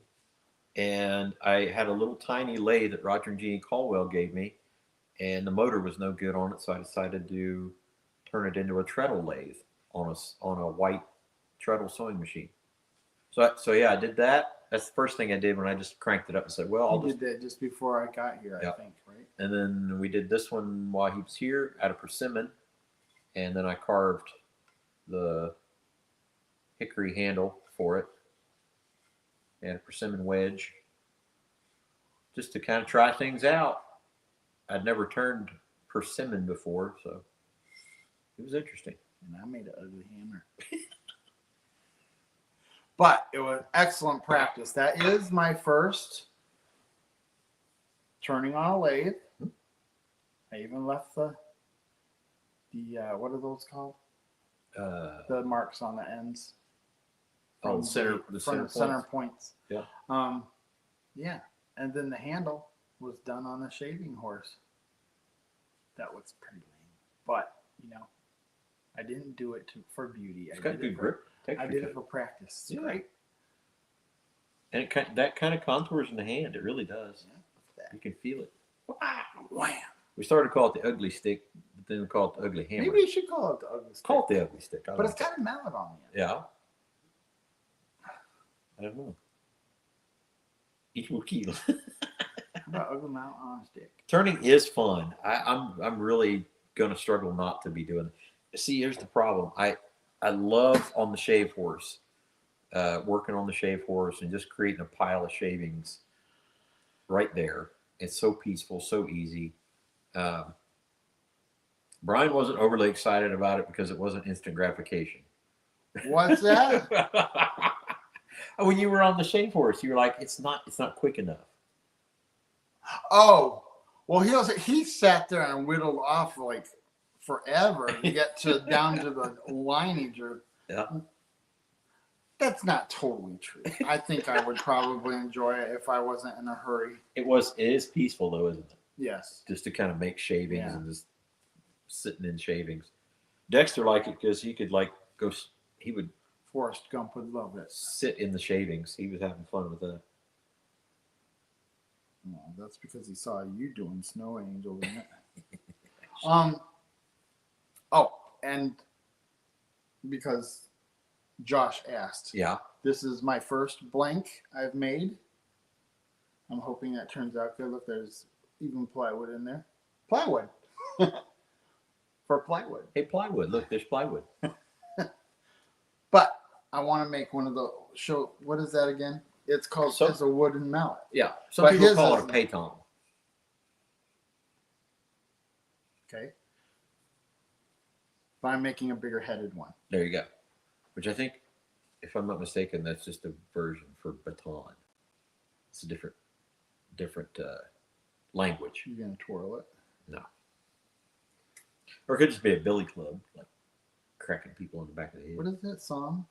and I had a little tiny lathe that Roger and Jeannie Caldwell gave me, and the motor was no good on it, so I decided to turn it into a treadle lathe on a white treadle sewing machine. So yeah, I did that. That's the first thing I did when I just cranked it up and said, well, I'll did that just before I got here, I think, right? And then we did this one while he was here out of persimmon, and then I carved the hickory handle for it and a persimmon wedge just to kind of try things out. I'd never turned persimmon before, so it was interesting. And I made an ugly hammer. But it was excellent practice. That is my first turning on a lathe. I even left the what are those called? The marks on the ends. Oh, the center points. Yeah. Yeah. And then the handle was done on a shaving horse. That looks pretty lame. But, you know, I didn't do it for beauty. It's got good grip. I did it for practice. It's great. And that kind of contours in the hand. It really does. Yeah. You can feel it. Wham. We started to call it the ugly stick, but then we call it the ugly hammer. Maybe you should call it the ugly stick. Call it the ugly stick. But it's got a mallet on it. Yeah. I don't know. Equal kilo. How about ugly mallet on a stick? Turning is fun. I'm really gonna struggle not to be doing it. See, here's the problem. I love on the shave horse, working on the shave horse and just creating a pile of shavings right there. It's so peaceful, so easy. Brian wasn't overly excited about it because it wasn't instant gratification. What's that? When you were on the shave horse, you were like, it's not quick enough. Oh, well, he sat there and whittled off like forever to get down to the lineage. Yeah. That's not totally true. I think I would probably enjoy it if I wasn't in a hurry. It is peaceful though, isn't it? Yes. Just to kind of make shavings and just sitting in shavings. Dexter liked it because he could he would Forrest Gump would love it. sit in the shavings. He was having fun with that. Well, that's because he saw you doing snow angels in it. Oh, and because Josh asked, Yeah. this is my first blank I've made. I'm hoping that turns out good. Look, there's even plywood in there. Plywood. For plywood. Hey, plywood. Look, there's plywood. But I want to make one of the show. What is that again? It's called it's a wooden mallet. Yeah. Some But people his call it a is- payton. Okay. But I'm making a bigger headed one. There you go. Which I think, if I'm not mistaken, that's just a version for baton. It's a different language. You're gonna twirl it. No. Or it could just be a billy club, like cracking people in the back of the head. What is that song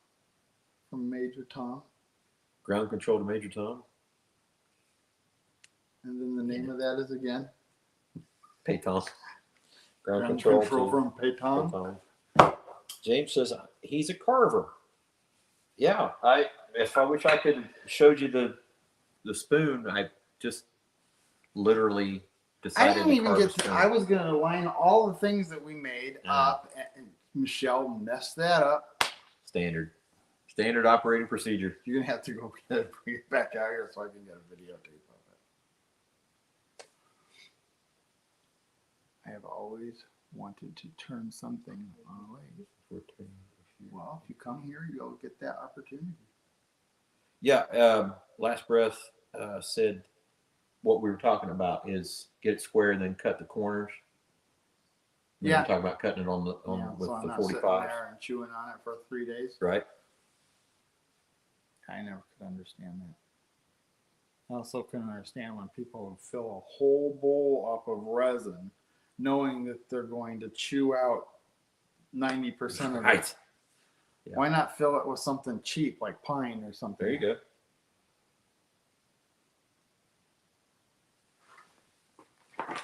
from Major Tom? Ground control to Major Tom. And then the name of that is again Payton. Ground Ground control, Control to from Payton. Payton. James says he's a carver. Yeah, if I wish I could showed you the spoon, I just literally I decided didn't to even carve get a to. spoon. I was gonna line all the things that we made up, and Michelle messed that up. Standard operating procedure. You're gonna have to go get it, bring it back out here so I can get a videotape of it. I have always wanted to turn something on a lathe. Well, if you come here, you'll get that opportunity. Yeah, Last Breath said what we were talking about is get it square and then cut the corners. We Yeah. were talking about cutting it on with so I'm the not sitting 45, there and chewing on it for 3 days. right? I never could understand that. I also couldn't understand when people would fill a whole bowl up of resin, knowing that they're going to chew out 90% of it. Right. Yeah. Why not fill it with something cheap like pine or something? There you go.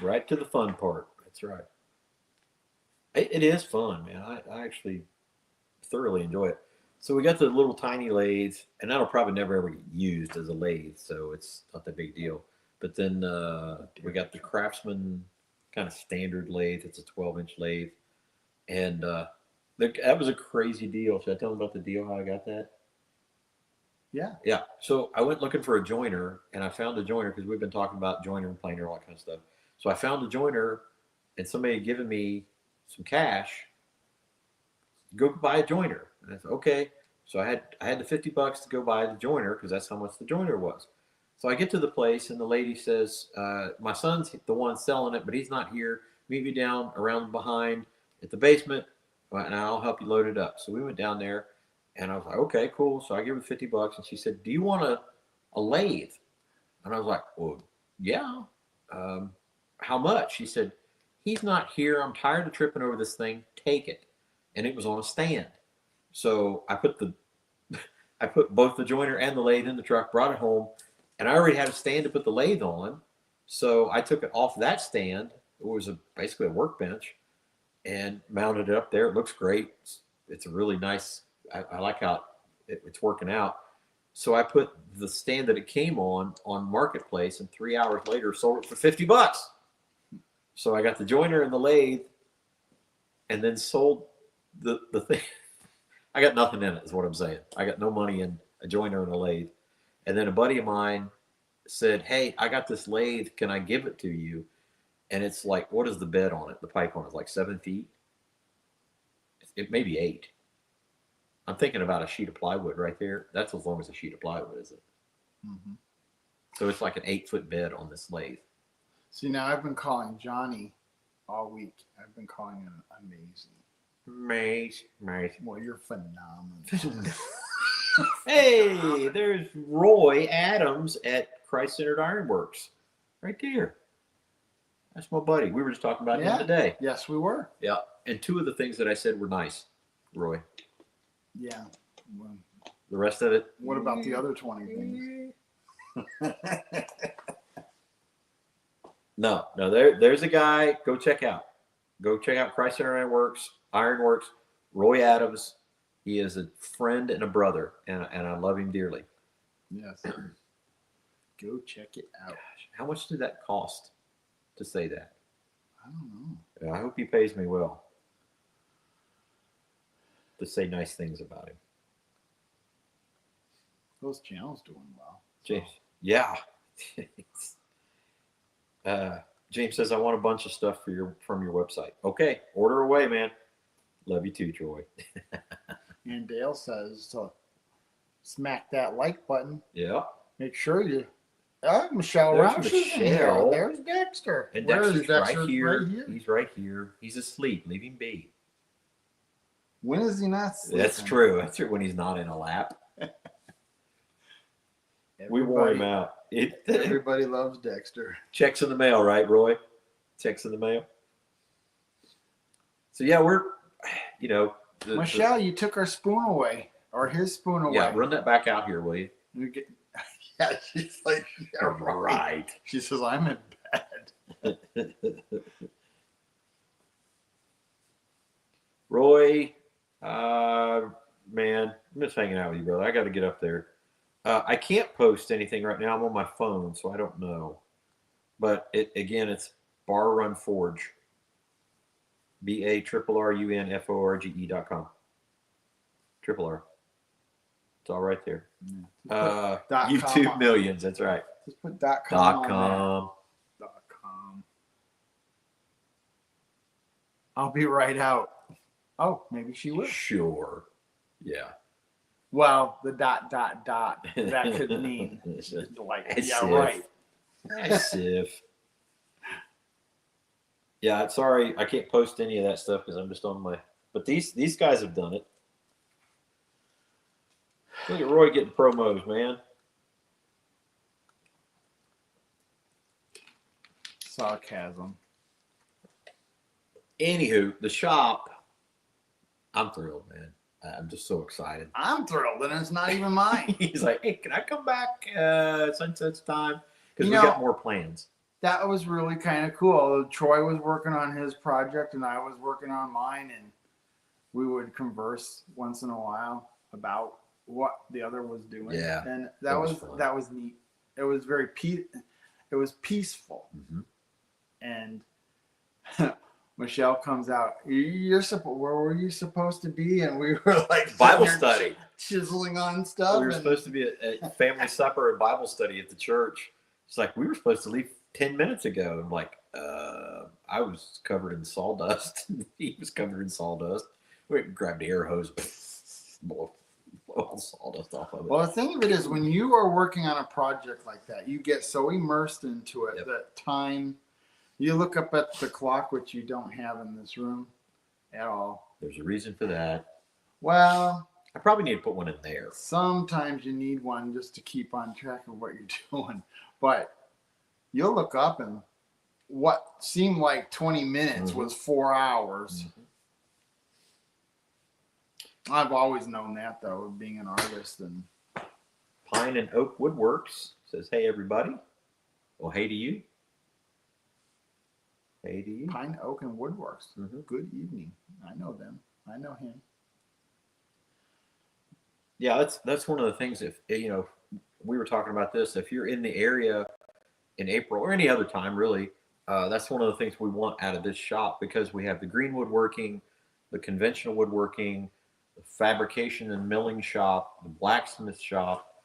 Right to the fun part. That's right. It is fun, man. I actually thoroughly enjoy it. So we got the little tiny lathe, and that'll probably never ever get used as a lathe, so it's not that big a deal. But then we got the Craftsman kind of standard lathe. It's a 12-inch lathe, and that was a crazy deal. Should I tell them about the deal? How I got that? Yeah. Yeah. So I went looking for a joiner, and I found a joiner because we've been talking about joiner and planer, all that kind of stuff. So I found a joiner, and somebody had given me some cash. Go buy a joiner. And I said, okay. So I had the $50 to go buy the joiner because that's how much the joiner was. So I get to the place, and the lady says, my son's the one selling it, but he's not here. Meet me down around behind at the basement, and I'll help you load it up. So we went down there, and I was like, okay, cool. So I gave her $50, and she said, do you want a lathe? And I was like, well, yeah. How much? She said, he's not here. I'm tired of tripping over this thing. Take it. And it was on a stand. So I put both the joiner and the lathe in the truck, brought it home, and I already had a stand to put the lathe on. So I took it off that stand. It was basically a workbench, and mounted it up there. It looks great. It's a really nice. I like how it's working out. So I put the stand that it came on Marketplace, and 3 hours later sold it for $50. So I got the joiner and the lathe, and then sold the thing. I got nothing in it, is what I'm saying. I got no money in a joiner and a lathe. And then a buddy of mine said, hey, I got this lathe. Can I give it to you? And it's like, what is the bed on it? The pipe on it is like 7 feet. It may be 8. I'm thinking about a sheet of plywood right there. That's as long as a sheet of plywood, is it? Mm-hmm. So it's like an 8-foot bed on this lathe. See, now I've been calling Johnny all week. I've been calling him amazing. Amazing. Well, you're phenomenal. Hey, there's Roy Adams at Christ Centered Ironworks. Right there. That's my buddy. We were just talking about him today. Yes, we were. Yeah. And 2 of the things that I said were nice, Roy. Yeah. Well, The rest of it. what about the other 20 things? No. There's a guy. Go check out Christ Centered Ironworks, Roy Adams. He is a friend and a brother, and I love him dearly. Yes. Go check it out. Gosh, how much did that cost to say that? I don't know. I hope he pays me well to say nice things about him. Those channels doing well. James, yeah. James says I want a bunch of stuff from your website. Okay, order away, man. Love you too, Troy. And Dale says to smack that like button. Yeah. Make sure you. Oh, Michelle There's Roush is in here. Michelle. There's Dexter. And Where is Dexter's Dexter? right here. Right here. He's right here. He's asleep. Leave him be. When is he not sleeping? That's true. That's true. When he's not in a lap, we wore him out. Everybody loves Dexter. Checks in the mail, right, Roy? Checks in the mail. So yeah, we're, Michelle, you took our spoon away, or his spoon away. Yeah, run that back out here, will you? Yeah, she's like, yeah, Right. She says, I'm in bed. Roy, man, I'm just hanging out with you, brother. I got to get up there. I can't post anything right now. I'm on my phone, so I don't know. But it's Bar Run Forge. BARRUNFORGE.com. Triple R. It's all right there. Yeah. YouTube millions. That's right. Just put .com. .com. .com. I'll be right out. Oh, maybe she will. Sure. Yeah. Well, the ... that could mean like, As yeah, if. right. As if. Yeah, sorry, I can't post any of that stuff because I'm just on my. But these guys have done it. Look at Roy getting promos, man. Sarcasm. Anywho, the shop. I'm thrilled, man. I'm just so excited. I'm thrilled, and it's not even mine. He's like, hey, can I come back sunset's time? Because we You know, got more plans. That was really kind of cool. Troy was working on his project, and I was working on mine, and we would converse once in a while about what the other was doing. Yeah, and that was fun. that was neat. It was very it was peaceful, Mm-hmm. and Michelle comes out. Where were you supposed to be? And we were like Bible study, chiseling on stuff. We were supposed to be at family supper and Bible study at the church. It's like we were supposed to leave 10 minutes ago. I'm like, I was covered in sawdust. He was covered in sawdust. We went and grabbed the air hose, blow all the sawdust off of it. Well, the thing of it is, when you are working on a project like that, you get so immersed into it that time. You look up at the clock, which you don't have in this room at all. There's a reason for that. Well, I probably need to put one in there. Sometimes you need one just to keep on track of what you're doing. But you'll look up and what seemed like 20 minutes was 4 hours. Mm-hmm. I've always known that, though, being an artist. And Pine and Oak Woodworks says, hey, everybody. Well, hey to you. Hey to you. Pine, Oak, and Woodworks. Mm-hmm. Good evening. I know them. I know him. Yeah, that's one of the things. If we were talking about this, if you're in the area in April or any other time, really, that's one of the things we want out of this shop, because we have the green woodworking, the conventional woodworking, the fabrication and milling shop, the blacksmith shop.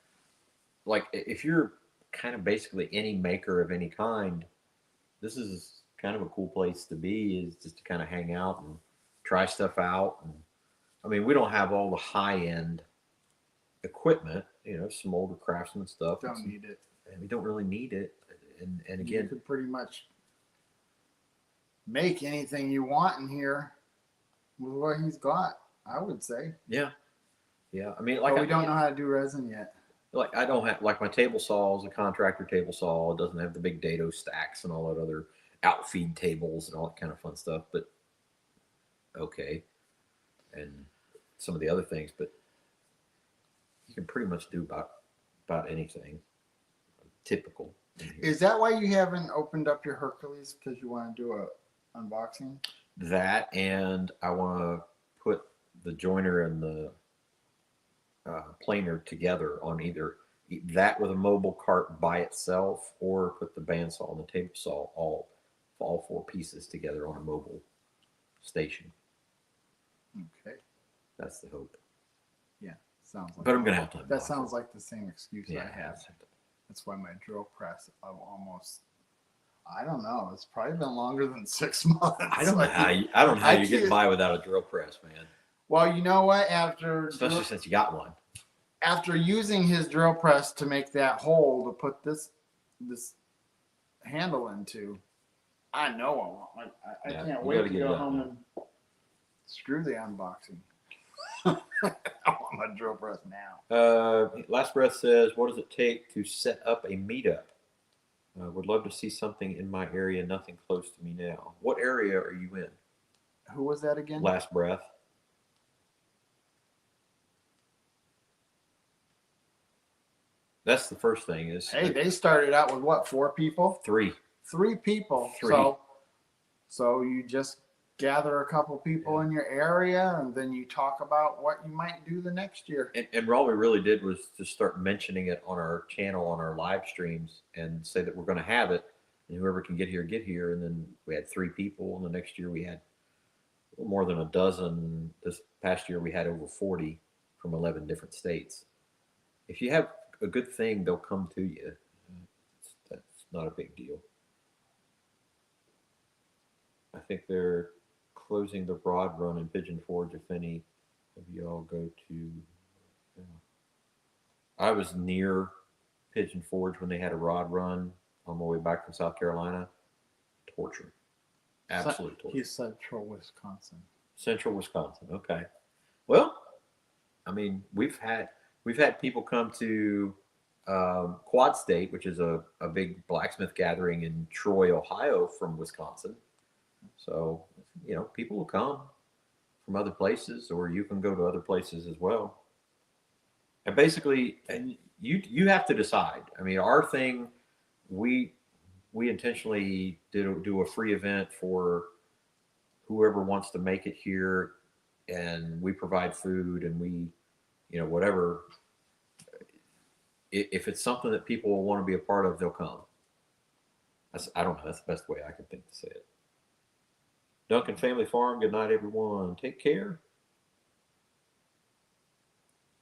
Like, if you're kind of basically any maker of any kind, this is kind of a cool place to be, is just to kind of hang out and try stuff out. And I mean, we don't have all the high-end equipment, some older Craftsman stuff. Don't need it. And we don't really need it. And again, you could pretty much make anything you want in here with what he's got, I would say. Yeah. I mean, we don't know how to do resin yet. Like, I don't have, like, my table saw is a contractor table saw. It doesn't have the big dado stacks and all that other outfeed tables and all that kind of fun stuff, but okay. And some of the other things, but you can pretty much do about anything. Typical. Is that why you haven't opened up your Hercules? Because you want to do a unboxing? That, and I want to put the joiner and the planer together on either that with a mobile cart by itself, or put the bandsaw and the table saw all 4 pieces together on a mobile station. Okay. That's the hope. Yeah. Sounds like But I'm gonna have to. that sounds like the same excuse Yeah, I have. That's why my drill press, I don't know. It's probably been longer than 6 months. I don't know how you get can't- by without a drill press, man. Well, you know what? Especially since you got one. After using his drill press to make that hole to put this handle into, I know I Yeah, can't you wait gotta to get it go out home now. and screw the unboxing. I want my drill press now. Last Breath says, what does it take to set up a meetup? Would love to see something in my area, nothing close to me now. What area are you in? Who was that again? Last Breath. That's the first thing is. Hey, they started out with what, 4 people? 3. 3 people. 3. So you just gather a couple people in your area, and then you talk about what you might do the next year. And all we really did was just start mentioning it on our channel, on our live streams, and say that we're going to have it, and whoever can get here, get here. And then we had 3 people, and the next year we had more than a dozen. This past year we had over 40 from 11 different states. If you have a good thing, they'll come to you. That's not a big deal. I think they're closing the rod run in Pigeon Forge, if any of y'all go to. I was near Pigeon Forge when they had a rod run on my way back from South Carolina. Torture. Absolute torture. He's Central Wisconsin. Central Wisconsin. Okay. Well, I mean, we've had people come to Quad State, which is a big blacksmith gathering in Troy, Ohio, from Wisconsin. So, people will come from other places, or you can go to other places as well. And basically, you have to decide. I mean, our thing, we intentionally do a free event for whoever wants to make it here, and we provide food, and we, whatever. If it's something that people will want to be a part of, they'll come. I don't know. That's the best way I can think to say it. Duncan Family Farm, good night, everyone. Take care.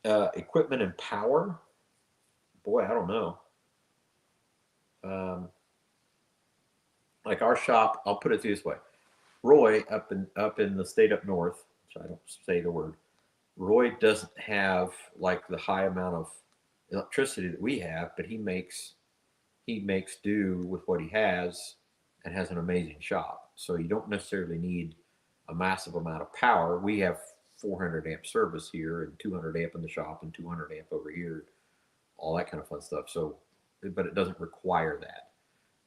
Equipment and power. Boy, I don't know. Like our shop, I'll put it this way. Roy up in the state up north, which I don't say the word. Roy doesn't have like the high amount of electricity that we have, but he makes do with what he has, and has an amazing shop. So you don't necessarily need a massive amount of power. We have 400 amp service here, and 200 amp in the shop, and 200 amp over here, all that kind of fun stuff. So, but it doesn't require that.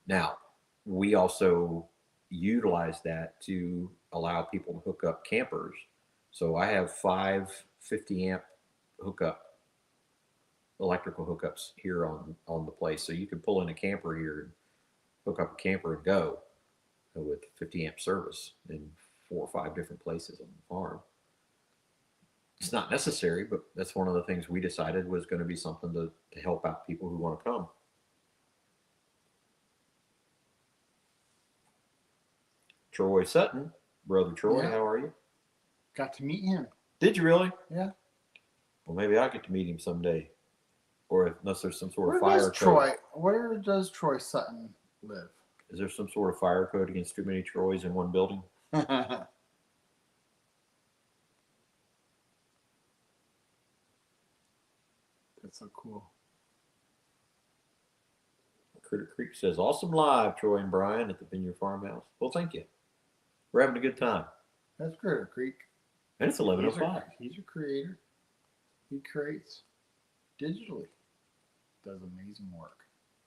Now, we also utilize that to allow people to hook up campers. So I have 5 50 amp electrical hookups here on the place. So you can pull in a camper here and hook up a camper and go with 50 amp service in 4 or 5 different places on the farm. It's not necessary, but that's one of the things we decided was going to be something to help out people who want to come. Troy Sutton, brother Troy, Yeah. how are you? Got to meet him. Did you really? Yeah. Well, maybe I'll get to meet him someday. Or unless there's some sort of Where fire code. Where does Troy Sutton live? Is there some sort of fire code against too many Troys in one building? That's so cool. Critter Creek says, awesome live, Troy and Brian at the Vineyard Farmhouse. Well, thank you. We're having a good time. That's Critter Creek. And it's 11:05. He's a creator. He creates digitally. Does amazing work.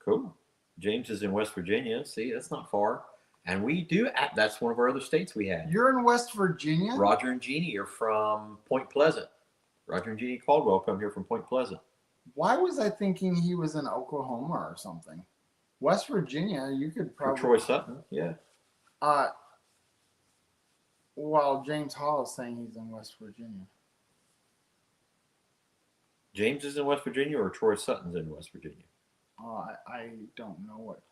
Cool. James is in West Virginia. See, that's not far. And we do, that's one of our other states we had. You're in West Virginia? Roger and Jeannie are from Point Pleasant. Roger and Jeannie Caldwell come here from Point Pleasant. Why was I thinking he was in Oklahoma or something? West Virginia, you could probably. For Troy Sutton, yeah. Well, James Hall is saying he's in West Virginia. James is in West Virginia, or Troy Sutton's in West Virginia? Oh, I don't know what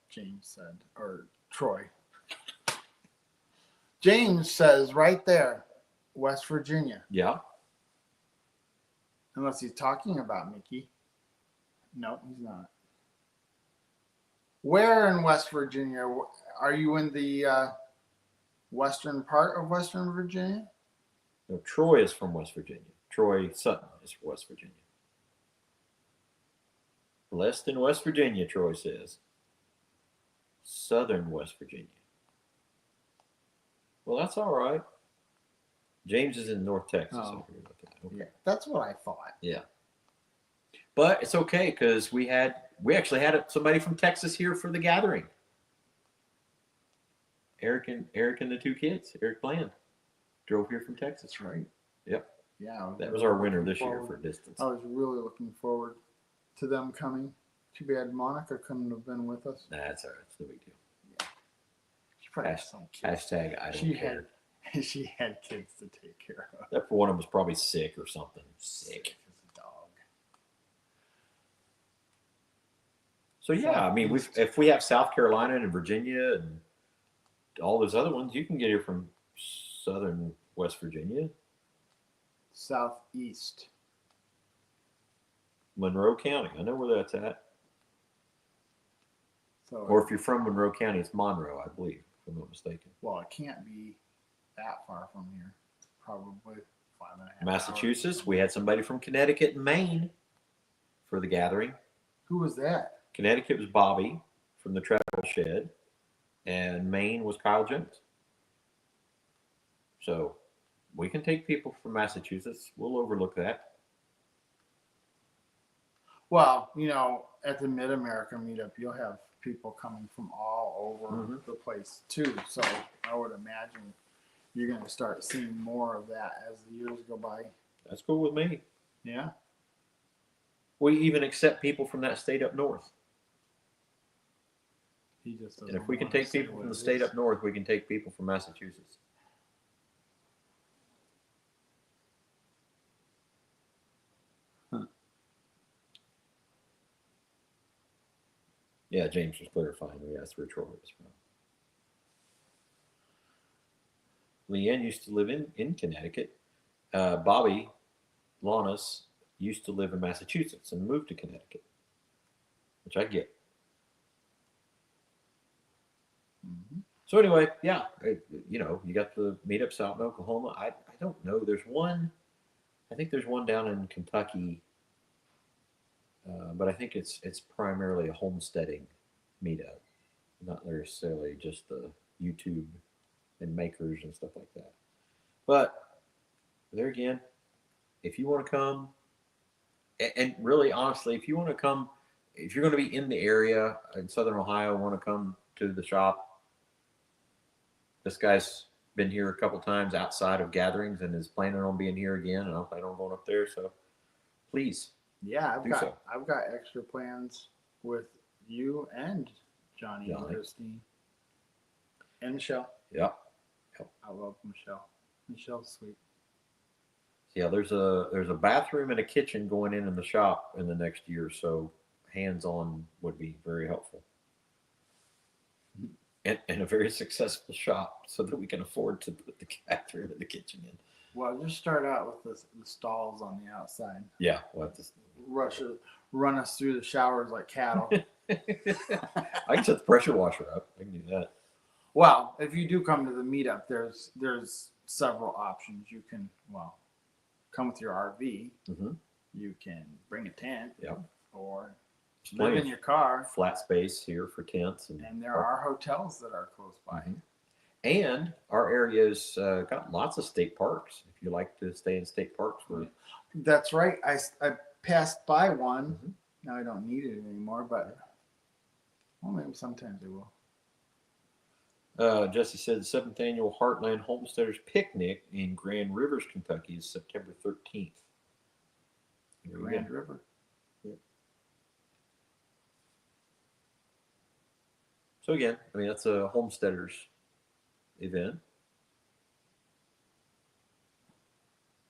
James said, or Troy. James says right there, West Virginia. Yeah. Unless he's talking about Mickey. No, he's not. Where in West Virginia? Are you in the western part of Western Virginia? No, Troy is from West Virginia. Troy Sutton is from West Virginia. Less than West Virginia, Troy says. Southern West Virginia. Well, that's all right. James is in North Texas. Oh. I forget about that. Okay. Yeah, that's what I thought. Yeah. But it's okay because we actually had somebody from Texas here for the gathering. Eric and the two kids. Eric Bland drove here from Texas. That's right. Yep. Yeah. That was our winner this year for distance. I was really looking forward to them coming. Too bad Monica couldn't have been with us. Nah, that's all right. It's no big deal. She probably had some kids. Hashtag I don't She care. She had kids to take care of. That for one of them was probably sick or something. Sick. as a dog. So yeah, I mean, if we have South Carolina and Virginia and all those other ones, you can get here from southern West Virginia, Southeast. Monroe County. I know where that's at. So, Or if you're from Monroe County, it's Monroe, I believe, if I'm not mistaken. well, it can't be that far from here. Probably 5.5 hours. Massachusetts, we had somebody from Connecticut and Maine for the gathering. Who was that? Connecticut was Bobby from the Travel Shed, and Maine was Kyle Jones. So we can take people from Massachusetts. We'll overlook that. Well, at the Mid America meetup, you'll have people coming from all over Mhm. the place too. So I would imagine you're going to start seeing more of that as the years go by. That's cool with me. Yeah. We even accept people from that state up north. He just And if we can take people from the state up north, we can take people from Massachusetts. Yeah, James was clarifying. We asked where Troy was from. Leanne used to live in Connecticut. Bobby Lanus used to live in Massachusetts and moved to Connecticut, which I get. Mm-hmm. So anyway, yeah, you got the meetups out in Oklahoma. I don't know. There's one. I think there's one down in Kentucky, but I think it's primarily a homesteading meetup, not necessarily just the YouTube and makers and stuff like that. But there again, if you want to come, and really honestly, if you want to come, if you're going to be in the area in Southern Ohio, want to come to the shop. This guy's been here a couple times outside of gatherings and is planning on being here again. And I plan on going up there. So please. Yeah, Do so. I've got extra plans with you and Johnny and Christine and Michelle. Yeah. I love Michelle. Michelle's sweet. Yeah, there's a bathroom and a kitchen going in the shop in the next year, so hands-on would be very helpful. And a very successful shop, so that we can afford to put the bathroom and the kitchen in. Well, just start out with the stalls on the outside. Yeah, we'll have to Run us through the showers like cattle. I can set the pressure washer up. I can do that. Well, if you do come to the meetup, there's several options. You can come with your RV. Mm-hmm. You can bring a tent. Yeah. Or Plenty live of in your car. flat space here for tents, and And there are hotels that are close by. Mhm. And our area's got lots of state parks. If you like to stay in state parks, That's right. I passed by one. Mhm. Now I don't need it anymore, but maybe sometimes I will. Jesse said the 7th annual Heartland Homesteaders Picnic in Grand Rivers, Kentucky is September 13th. Grand River. So again, I mean, that's a homesteaders event.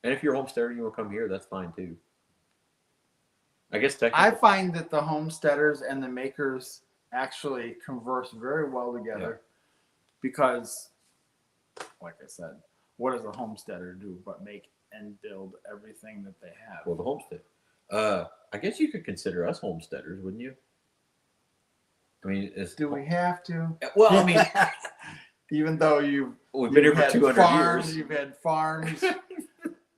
And if you're a homesteader and you want to come here, that's fine too. I guess I technically. find that the homesteaders and the makers actually converse very well together because, like I said, what does a homesteader do but make and build everything that they have? Well, the homestead. I guess you could consider us homesteaders, wouldn't you? I mean, Do we have to? Well, I mean, even though we've been here for had 200 farms, years. you've had farms,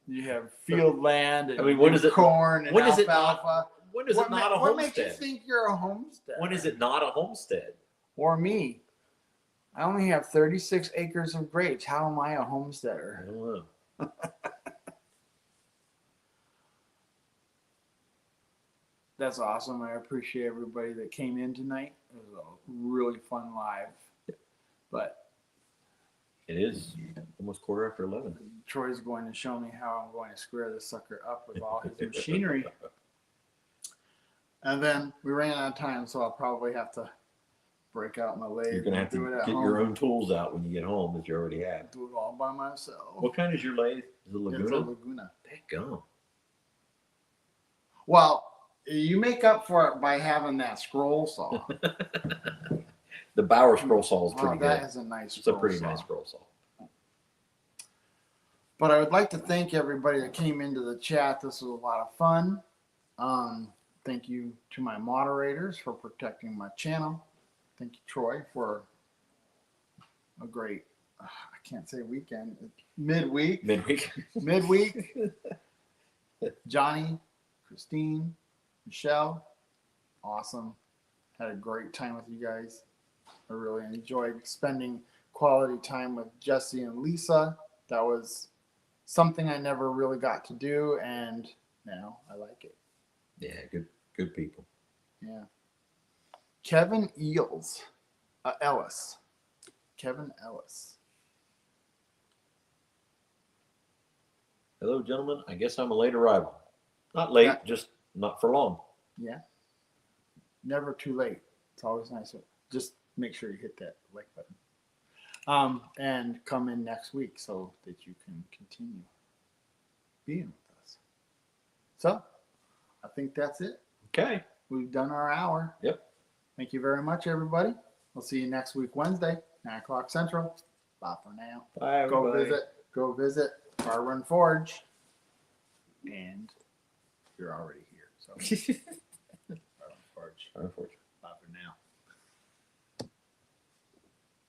you have field land, and I mean, you when do is it- corn and when is it alfalfa. When is it not a What makes you homestead? think you're a homestead? When is it not a homestead? Or me? I only have 36 acres of grapes. How am I a I homesteader? don't know. That's awesome. I appreciate everybody that came in tonight. It was a really fun live. But It is almost 11:15. Troy's going to show me how I'm going to square this sucker up with all his machinery. And then we ran out of time, so I'll probably have to break out my lathe. You're gonna have do to it at get home. your own tools out when you get home that you already have. Do it all by myself. What kind is your lathe? Is it Laguna? It's a Laguna. Dadgum. Well, you make up for it by having that scroll saw. The Bauer scroll saw is Oh, pretty that good. is a nice It's a scroll pretty saw. nice scroll saw. But I would like to thank everybody that came into the chat. This was a lot of fun. Thank you to my moderators for protecting my channel. Thank you, Troy, for a great, I can't say weekend, midweek. Midweek. Johnny, Christine, Michelle, awesome. Had a great time with you guys. I really enjoyed spending quality time with Jesse and Lisa. That was something I never really got to do, and now I like it. Yeah, good people. Yeah. Kevin Ellis. Kevin Ellis. Hello, gentlemen. I guess I'm a late arrival. Not late, Yeah. just not for long. Yeah. Never too late. It's always nice. Just make sure you hit that like button. And come in next week so that you can continue being with us. So, I think that's it. Okay. We've done our hour. Yep. Thank you very much, everybody. We'll see you next week, Wednesday, 9 o'clock Central. Bye for now. Bye, everybody. Go visit Bar Run Forge. And you're already here. So, Bar Run Forge. Unfortunately.